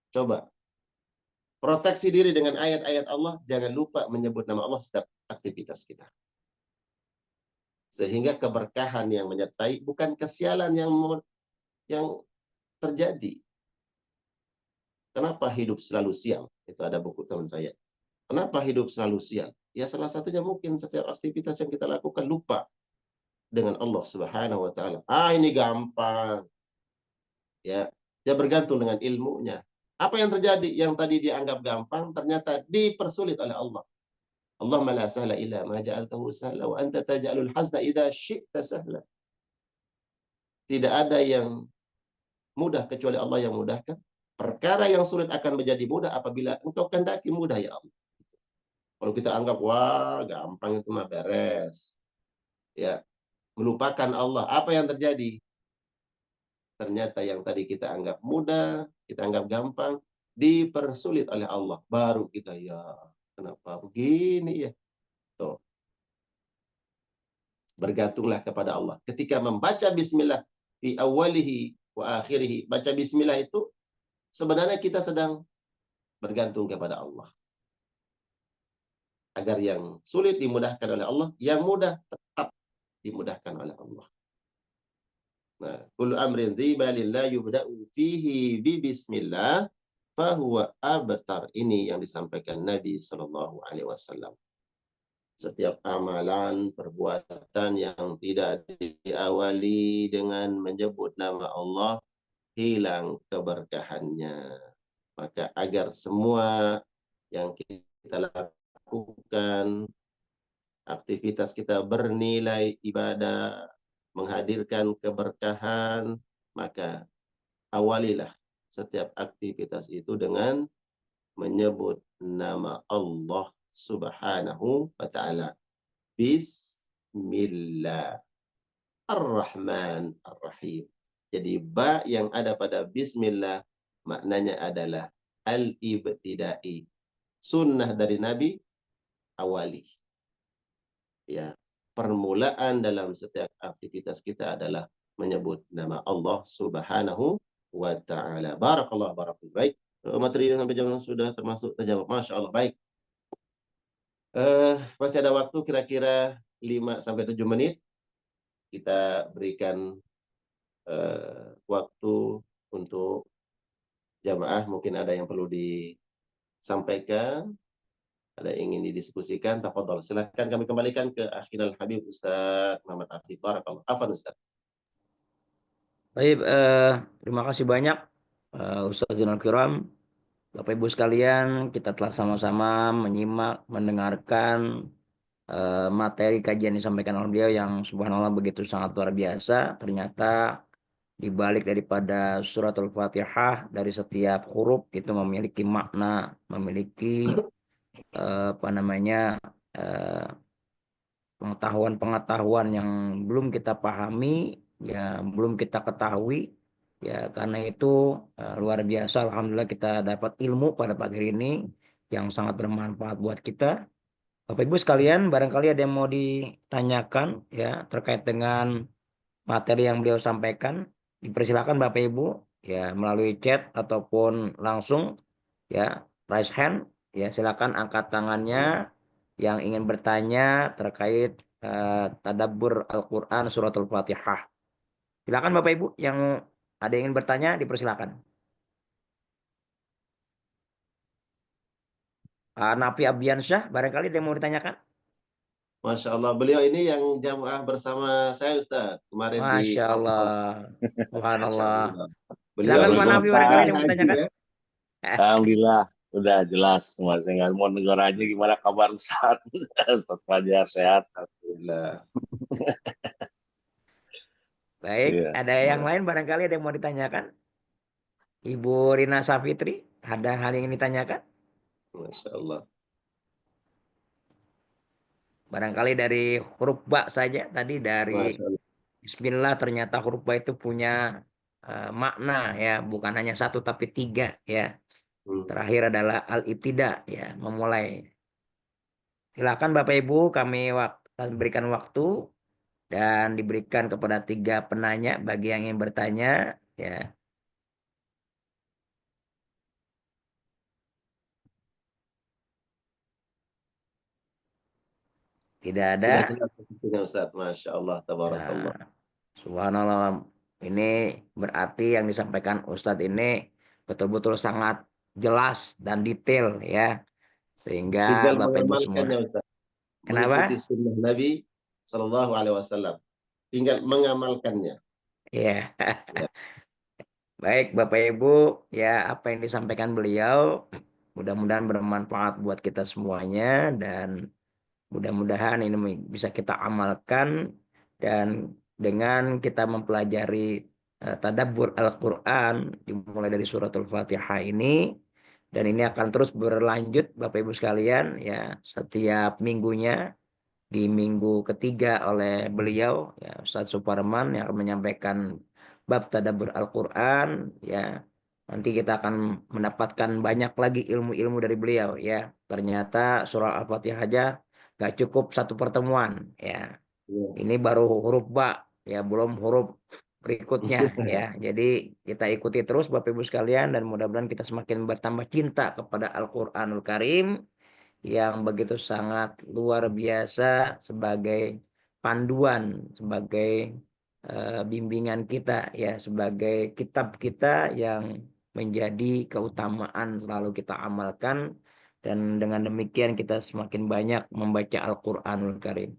Coba proteksi diri dengan ayat-ayat Allah. Jangan lupa menyebut nama Allah setiap aktivitas kita. Sehingga keberkahan yang menyertai, bukan kesialan yang terjadi. Kenapa hidup selalu sial? Itu ada buku teman saya. Kenapa hidup selalu sial? Ya salah satunya mungkin setiap aktivitas yang kita lakukan lupa dengan Allah Subhanahu wa taala. Ini gampang. Ya, dia bergantung dengan ilmunya. Apa yang terjadi? Yang tadi dianggap gampang ternyata dipersulit oleh Allah. Allahumma la sahla illa ma ja'altahu sahla wa anta taj'alul hazna idza syi'ta sahla. Tidak ada yang mudah kecuali Allah yang mudahkan. Perkara yang sulit akan menjadi mudah apabila engkau kehendaki mudah ya Allah. Kalau kita anggap wah gampang itu mah beres. Ya, melupakan Allah. Apa yang terjadi? Ternyata yang tadi kita anggap mudah, kita anggap gampang, dipersulit oleh Allah. Baru kita, ya kenapa begini ya? Tuh. Bergantunglah kepada Allah. Ketika membaca bismillah fi awalihi wa akhirihi, baca bismillah itu sebenarnya kita sedang bergantung kepada Allah. Agar yang sulit dimudahkan oleh Allah, yang mudah tetap dimudahkan oleh Allah. Nah, kullu amrin dzibalin la yubda'u fihi bi bismillah fahuwa abtar. Ini yang disampaikan Nabi Shallallahu Alaihi Wasallam. Setiap amalan, perbuatan yang tidak diawali dengan menyebut nama Allah, hilang keberkahannya. Maka agar semua yang kita lakukan, aktivitas kita bernilai ibadah, menghadirkan keberkahan, maka awalilah setiap aktivitas itu dengan menyebut nama Allah Subhanahu wa ta'ala. Bismillah Ar-Rahman Ar-Rahim. Jadi ba yang ada pada bismillah maknanya adalah al-ibtidai. Sunnah dari Nabi, awali. Ya, permulaan dalam setiap aktivitas kita adalah menyebut nama Allah Subhanahu wa ta'ala. Barakallah, barakallah. Baik, materi yang sampai jam sudah termasuk terjawab. Masya Allah, baik. Masih ada waktu kira-kira 5-7 menit. Kita berikan waktu untuk jamaah. Mungkin ada yang perlu disampaikan. Ada yang ingin didiskusikan, tafadhol. Silakan kami kembalikan ke Akhirul Habib Ustaz Muhammad Afif. Barakallah. Afwan Ustaz. Baik, terima kasih banyak Ustadzul Kiram. Bapak Ibu sekalian, kita telah sama-sama menyimak, mendengarkan materi kajian yang disampaikan oleh beliau yang subhanallah begitu sangat luar biasa. Ternyata di balik daripada suratul Fatihah, dari setiap huruf itu memiliki makna, memiliki pengetahuan-pengetahuan yang belum kita pahami, ya belum kita ketahui. Ya karena itu luar biasa, alhamdulillah kita dapat ilmu pada pagi hari ini yang sangat bermanfaat buat kita. Bapak Ibu sekalian, barangkali ada yang mau ditanyakan ya terkait dengan materi yang beliau sampaikan. Dipersilakan Bapak Ibu ya melalui chat ataupun langsung ya raise hand ya, silakan angkat tangannya yang ingin bertanya terkait tadabbur Al-Qur'an suratul Fatihah. Silakan Bapak Ibu yang ada yang ingin bertanya dipersilakan. Pak Nafi Abiansyah, barangkali ada yang mau ditanyakan? Masya Allah, beliau ini yang jamaah bersama saya Ustaz kemarin di Masya Allah, Al-Qaf. Masya subhanallah. Allah. Beliau Silakan Pak ini Nafi, barangkali ada yang mau haji ditanyakan. ya. Alhamdulillah, udah jelas semua. Tinggal mau negaranya gimana kabar Ustaz? Ustaz Fajar sehat. Alhamdulillah. Baik, Iya. ada yang lain barangkali ada yang mau ditanyakan? Ibu Rina Safitri, ada hal yang ingin ditanyakan? Masya Allah. Barangkali dari huruf ba saja, tadi dari Masya Allah. Bismillah ternyata huruf ba itu punya makna ya, bukan hanya satu tapi tiga ya. Terakhir adalah al-ibtida ya, memulai. Silakan Bapak Ibu, kami berikan waktu dan diberikan kepada 3 penanya bagi yang ingin bertanya ya. Tidak ada. Sudah jelas sepertinya Ustaz. Masya Allah, tabarakallah. Nah, subhanallah, ini berarti yang disampaikan Ustadz ini betul-betul sangat jelas dan detail ya, sehingga Tinggal Bapak Ibu semua. mengamalkannya Ustaz. Kenapa? Mengikuti sunnah Nabi Sallallahu Alaihi Wasallam. Tinggal mengamalkannya. Ya, Ya. baik Bapak Ibu, ya apa yang disampaikan beliau mudah-mudahan bermanfaat buat kita semuanya dan mudah-mudahan ini bisa kita amalkan, dan dengan kita mempelajari tadabbur Al-Qur'an dimulai dari suratul Fatihah ini, dan ini akan terus berlanjut Bapak Ibu sekalian ya, setiap minggunya di minggu ketiga oleh beliau ya Ustadz Suparman yang akan menyampaikan bab tadabbur Al-Qur'an ya. Nanti kita akan mendapatkan banyak lagi ilmu-ilmu dari beliau ya. Ternyata surah Al-Fatihah aja gak cukup satu pertemuan ya. Ya. Ini baru huruf ba ya, belum huruf berikutnya ya. Jadi kita ikuti terus Bapak Ibu sekalian, dan mudah-mudahan kita semakin bertambah cinta kepada Al-Qur'anul Karim yang begitu sangat luar biasa sebagai panduan, sebagai bimbingan kita ya, sebagai kitab kita yang menjadi keutamaan selalu kita amalkan, dan dengan demikian kita semakin banyak membaca Al-Qur'anul Karim.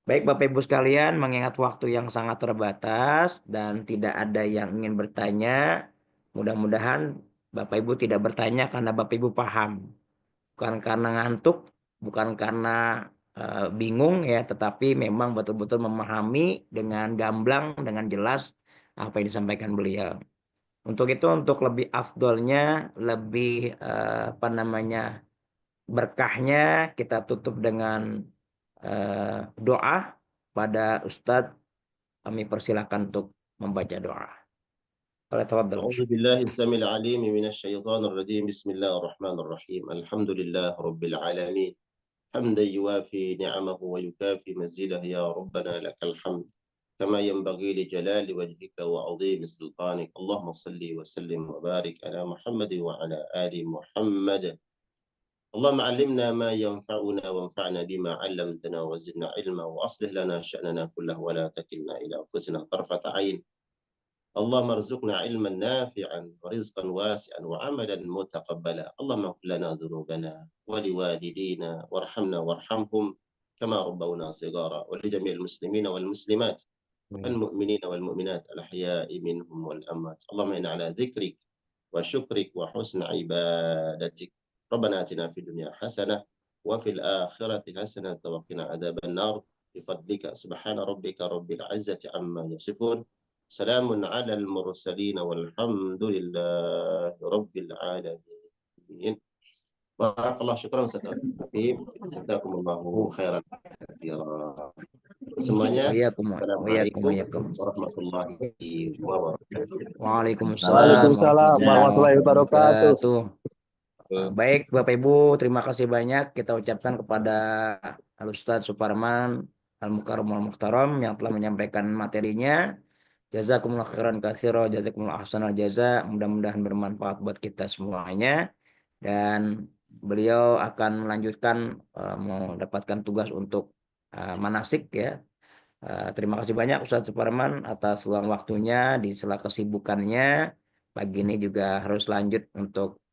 Baik Bapak Ibu sekalian, mengingat waktu yang sangat terbatas dan tidak ada yang ingin bertanya, mudah-mudahan Bapak Ibu tidak bertanya karena Bapak Ibu paham. Bukan karena ngantuk, bukan karena bingung ya, tetapi memang betul-betul memahami dengan gamblang, dengan jelas apa yang disampaikan beliau. Untuk itu, untuk lebih afdolnya, lebih berkahnya, kita tutup dengan doa pada Ustadz. Kami persilakan untuk membaca doa. أعوذ بالله السميع العليم من الشيطان الرجيم بسم الله الرحمن الرحيم الحمد لله رب العالمين حمدا يوافي نعمه ويكافي مزيده يا ربنا لك الحمد كما ينبغي لجلال وجهك وعظيم سلطانك اللهم صل وسلم وبارك على محمد وعلى آل محمد اللهم علمنا ما ينفعنا وانفعنا بما علمتنا وزدنا علما وأصلح لنا شأننا كله ولا تكلنا إلى أنفسنا طرفة عين اللهم ارزقنا علما نافعا ورزقا واسعا وعملا متقبلا اللهم اغفر لنا ذنوبنا ولوالدينا وارحمنا وارحمهم كما ربونا صغارا ولجميع المسلمين والمسلمات المؤمنين والمؤمنات الأحياء منهم والأموات اللهم إنا على ذكرك وشكرك وحسن عبادتك ربنا آتنا في الدنيا حسنة وفي الآخرة حسنة وقنا عذاب النار بفضلك سبحان ربك رب العزة عما يصفون سلام على المرسلين والحمد لله رب العالمين بارك الله شكرا أستاذ حبيب جزاكم الله خيرا كثيرا. Semuanya, Assalamualaikum warahmatullahi wabarakatuh. Waalaikumsalam Waalaikumsalam warahmatullahi wabarakatuh. Baik, Bapak Ibu, terima kasih banyak kita ucapkan kepada Al-Ustadz Suparman Al-Mukarram Al-Muhtaram yang telah menyampaikan materinya. Jazakumullah khairan katsira, jazakumullah ahsanal jaza. Mudah-mudahan bermanfaat buat kita semuanya. Dan beliau akan melanjutkan mendapatkan tugas untuk manasik ya. Terima kasih banyak Ustadz Suparman atas luang waktunya di sela kesibukannya. Pagi ini juga harus lanjut untuk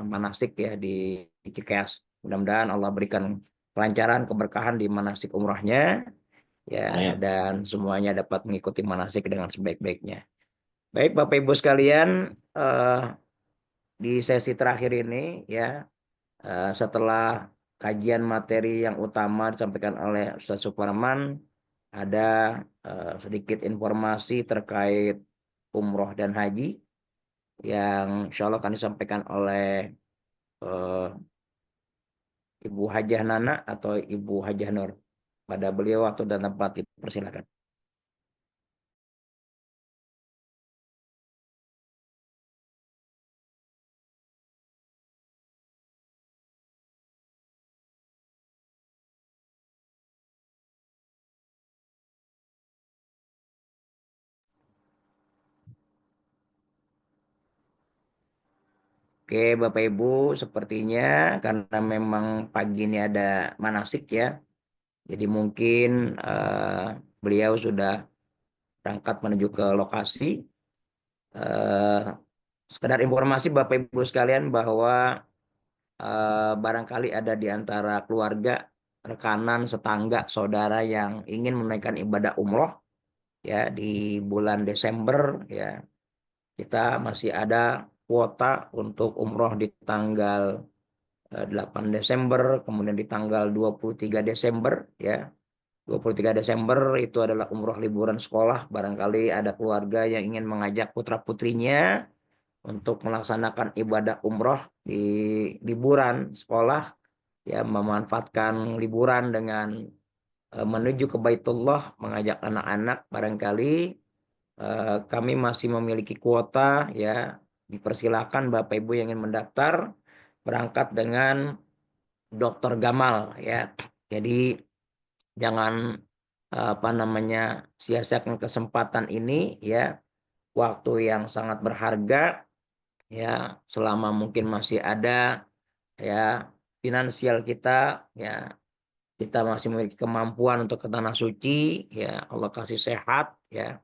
manasik ya di Cikeas. Mudah-mudahan Allah berikan kelancaran, keberkahan di manasik umrahnya ya, dan semuanya dapat mengikuti manasik dengan sebaik-baiknya. Baik Bapak Ibu sekalian, di sesi terakhir ini ya, setelah kajian materi yang utama disampaikan oleh Ustadz Suparman, ada sedikit informasi terkait umroh dan haji yang insya Allah akan disampaikan oleh Ibu Hajah Nana atau Ibu Hajah Nur. Pada beliau waktu dan tempat dipersilakan. Oke Bapak Ibu, sepertinya karena memang pagi ini ada manasik ya, jadi mungkin beliau sudah berangkat menuju ke lokasi. Sekedar informasi Bapak Ibu sekalian bahwa barangkali ada di antara keluarga, rekanan, tetangga, saudara yang ingin menunaikan ibadah umroh ya di bulan Desember ya. Kita masih ada kuota untuk umroh di tanggal 8 Desember, kemudian di tanggal 23 Desember ya. 23 Desember itu adalah umroh liburan sekolah. Barangkali ada keluarga yang ingin mengajak putra-putrinya untuk melaksanakan ibadah umroh di liburan sekolah ya, memanfaatkan liburan dengan menuju ke Baitullah, mengajak anak-anak. Barangkali kami masih memiliki kuota ya, dipersilakan Bapak Ibu yang ingin mendaftar berangkat dengan Dr. Gamal ya. Jadi jangan sia-siakan kesempatan ini ya, waktu yang sangat berharga ya, selama mungkin masih ada ya finansial kita ya, kita masih memiliki kemampuan untuk ke tanah suci ya, Allah kasih sehat ya,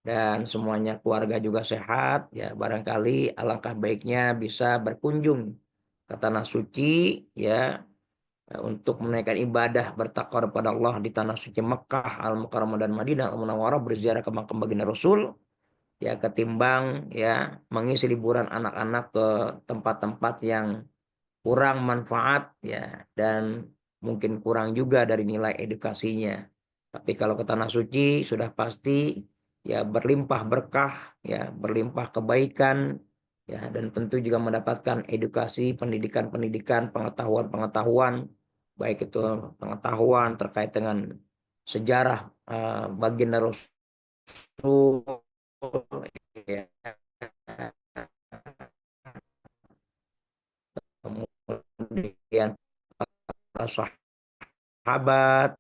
dan semuanya keluarga juga sehat ya, barangkali alangkah baiknya bisa berkunjung ke tanah suci ya, untuk menaikkan ibadah bertakwa kepada Allah di tanah suci Mekah Al-Mukarramah dan Madinah Al-Munawwarah, berziarah ke makam baginda Rasul ya, ketimbang ya mengisi liburan anak-anak ke tempat-tempat yang kurang manfaat ya, dan mungkin kurang juga dari nilai edukasinya. Tapi kalau ke tanah suci sudah pasti ya berlimpah berkah ya, berlimpah kebaikan ya, dan tentu juga mendapatkan edukasi, pendidikan-pendidikan, pengetahuan-pengetahuan, baik itu pengetahuan terkait dengan sejarah baginda Rasul ya, kemudian para sahabat,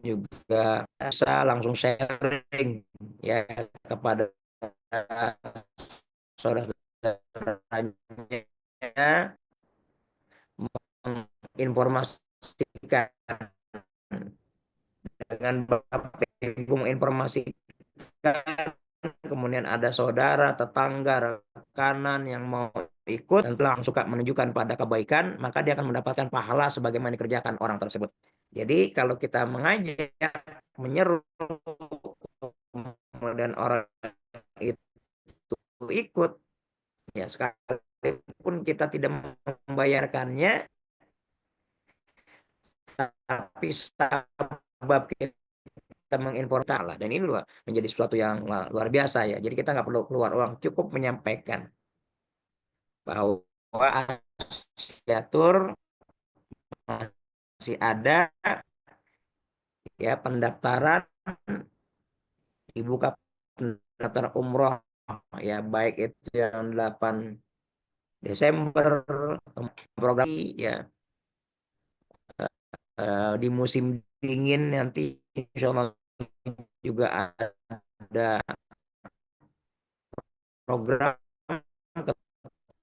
juga bisa langsung sharing ya kepada saudara-saudaranya, menginformasikan dengan Bapak Ibu, menginformasikan, kemudian ada saudara, tetangga, rekanan yang mau ikut dan langsung suka menunjukkan pada kebaikan, maka dia akan mendapatkan pahala sebagaimana dikerjakan orang tersebut. Jadi kalau kita mengajak, menyeru, kemudian orang itu ikut ya, sekalipun kita tidak membayarkannya, tapi sebab kita menginformasikan, dan ini menjadi sesuatu yang luar biasa ya. Jadi kita nggak perlu keluar uang, cukup menyampaikan bahwa Asyatur masih ada ya pendaftaran, dibuka pendaftaran umroh ya, baik itu yang 8 Desember program ya, di musim dingin nanti insya Allah juga ada program ke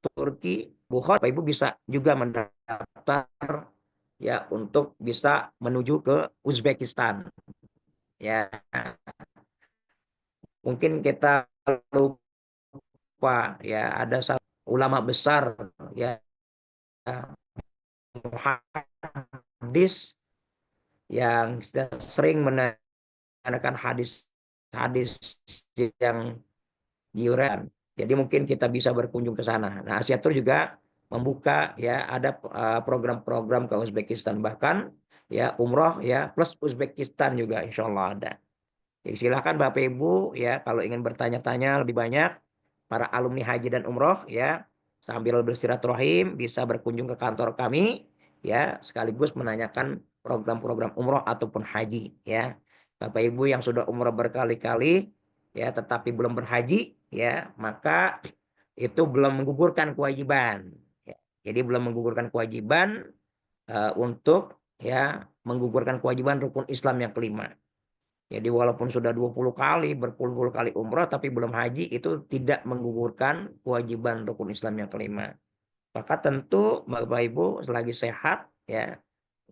Turki, Bukhara. Bapak Ibu bisa juga mendaftar ya untuk bisa menuju ke Uzbekistan ya. Mungkin kita lupa ya, ada satu ulama besar ya, hadis yang sering menanyakan hadis-hadis yang iuran. Jadi mungkin kita bisa berkunjung ke sana. Nah, Asia Tour juga membuka ya, ada program-program ke Uzbekistan, bahkan ya umroh ya plus Uzbekistan juga insya Allah ada. Jadi silakan Bapak Ibu ya, kalau ingin bertanya-tanya lebih banyak, para alumni haji dan umroh ya, sambil bersilaturahim bisa berkunjung ke kantor kami ya, sekaligus menanyakan program-program umroh ataupun haji ya. Bapak Ibu yang sudah umroh berkali-kali ya tetapi belum berhaji ya, maka itu belum menggugurkan kewajiban ya. Jadi belum menggugurkan kewajiban untuk ya menggugurkan kewajiban rukun Islam yang kelima. Jadi walaupun sudah 20 kali, berpuluh-puluh kali umrah tapi belum haji, itu tidak menggugurkan kewajiban rukun Islam yang kelima. Maka tentu Bapak Ibu selagi sehat ya,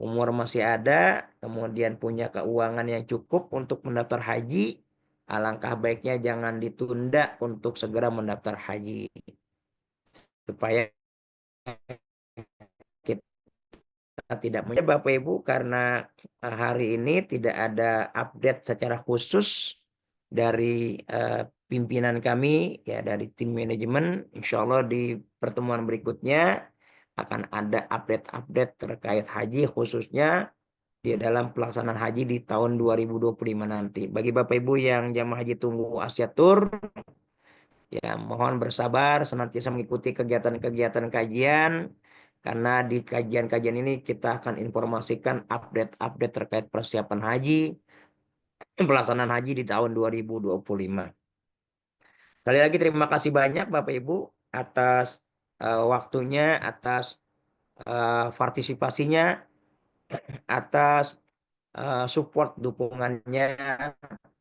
umur masih ada, kemudian punya keuangan yang cukup untuk mendaftar haji, alangkah baiknya jangan ditunda untuk segera mendaftar haji. Supaya kita tidak Bapak Ibu, karena hari ini tidak ada update secara khusus dari pimpinan kami ya, dari tim manajemen. Insya Allah di pertemuan berikutnya akan ada update-update terkait haji, khususnya di dalam pelaksanaan haji di tahun 2025 nanti. Bagi Bapak Ibu yang jamaah haji tunggu Asia Tour ya, mohon bersabar senantiasa mengikuti kegiatan-kegiatan kajian, karena di kajian-kajian ini kita akan informasikan update-update terkait persiapan haji, pelaksanaan haji di tahun 2025. Sekali lagi terima kasih banyak Bapak Ibu atas waktunya, atas partisipasinya, atas support dukungannya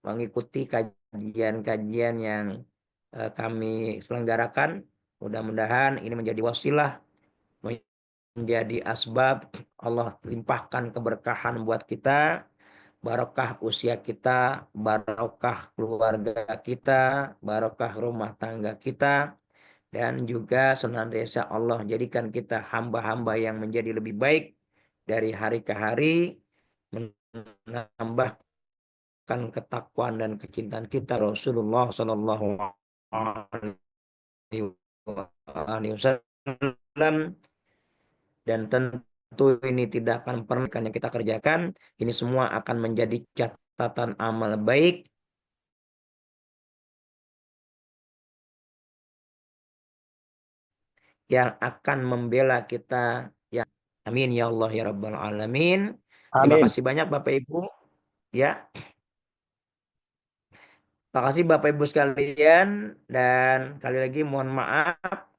mengikuti kajian-kajian yang kami selenggarakan. Mudah-mudahan ini menjadi wasilah, menjadi asbab Allah limpahkan keberkahan buat kita, barokah usia kita, barokah keluarga kita, barokah rumah tangga kita, dan juga senantiasa Allah jadikan kita hamba-hamba yang menjadi lebih baik dari hari ke hari, menambahkan ketakwaan dan kecintaan kita Rasulullah Sallallahu Alaihi Wasallam. Dan tentu ini tidak akan pernah yang kita kerjakan, ini semua akan menjadi catatan amal baik yang akan membela kita ya. Amin ya Allah ya Rabbal Alamin. Terima Amin. kasih banyak Bapak Ibu ya. Terima kasih Bapak Ibu sekalian, dan kali lagi mohon maaf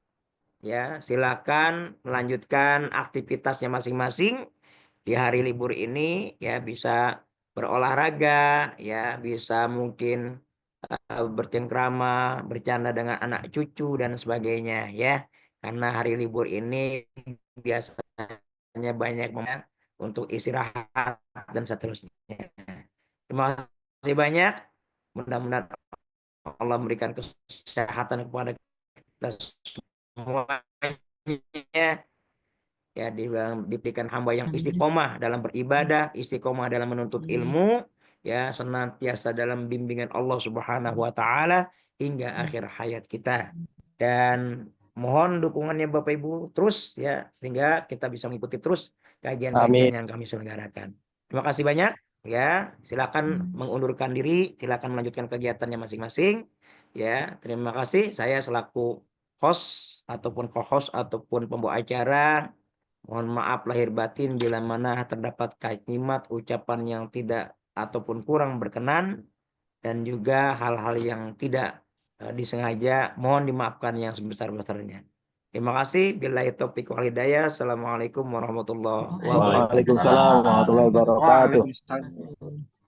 ya. Silakan melanjutkan aktivitasnya masing-masing di hari libur ini ya, bisa berolahraga ya, bisa mungkin bercengkrama, bercanda dengan anak cucu dan sebagainya ya. Karena hari libur ini biasanya banyak untuk istirahat dan seterusnya. Terima kasih banyak. Mudah-mudahan Allah memberikan kesehatan kepada kita semuanya. Ya, diberikan hamba yang istiqomah dalam beribadah, istiqomah dalam menuntut ilmu, ya, senantiasa dalam bimbingan Allah Subhanahu wa taala hingga akhir hayat kita. Dan mohon dukungannya Bapak Ibu terus ya, sehingga kita bisa mengikuti terus kajian-kajian yang kami selenggarakan. Terima kasih banyak ya. Silakan mengundurkan diri, silakan melanjutkan kegiatannya masing-masing. Ya, terima kasih. Saya selaku host ataupun co-host ataupun pembawa acara Mohon maaf lahir batin bila mana terdapat kalimat ucapan yang tidak ataupun kurang berkenan, dan juga hal-hal yang tidak disengaja, mohon dimaafkan yang sebesar-besarnya. Terima kasih. Billahi taufiq wal hidayah. Assalamualaikum warahmatullahi wabarakatuh. Waalaikumsalam warahmatullahi wabarakatuh. Waalaikumsalam.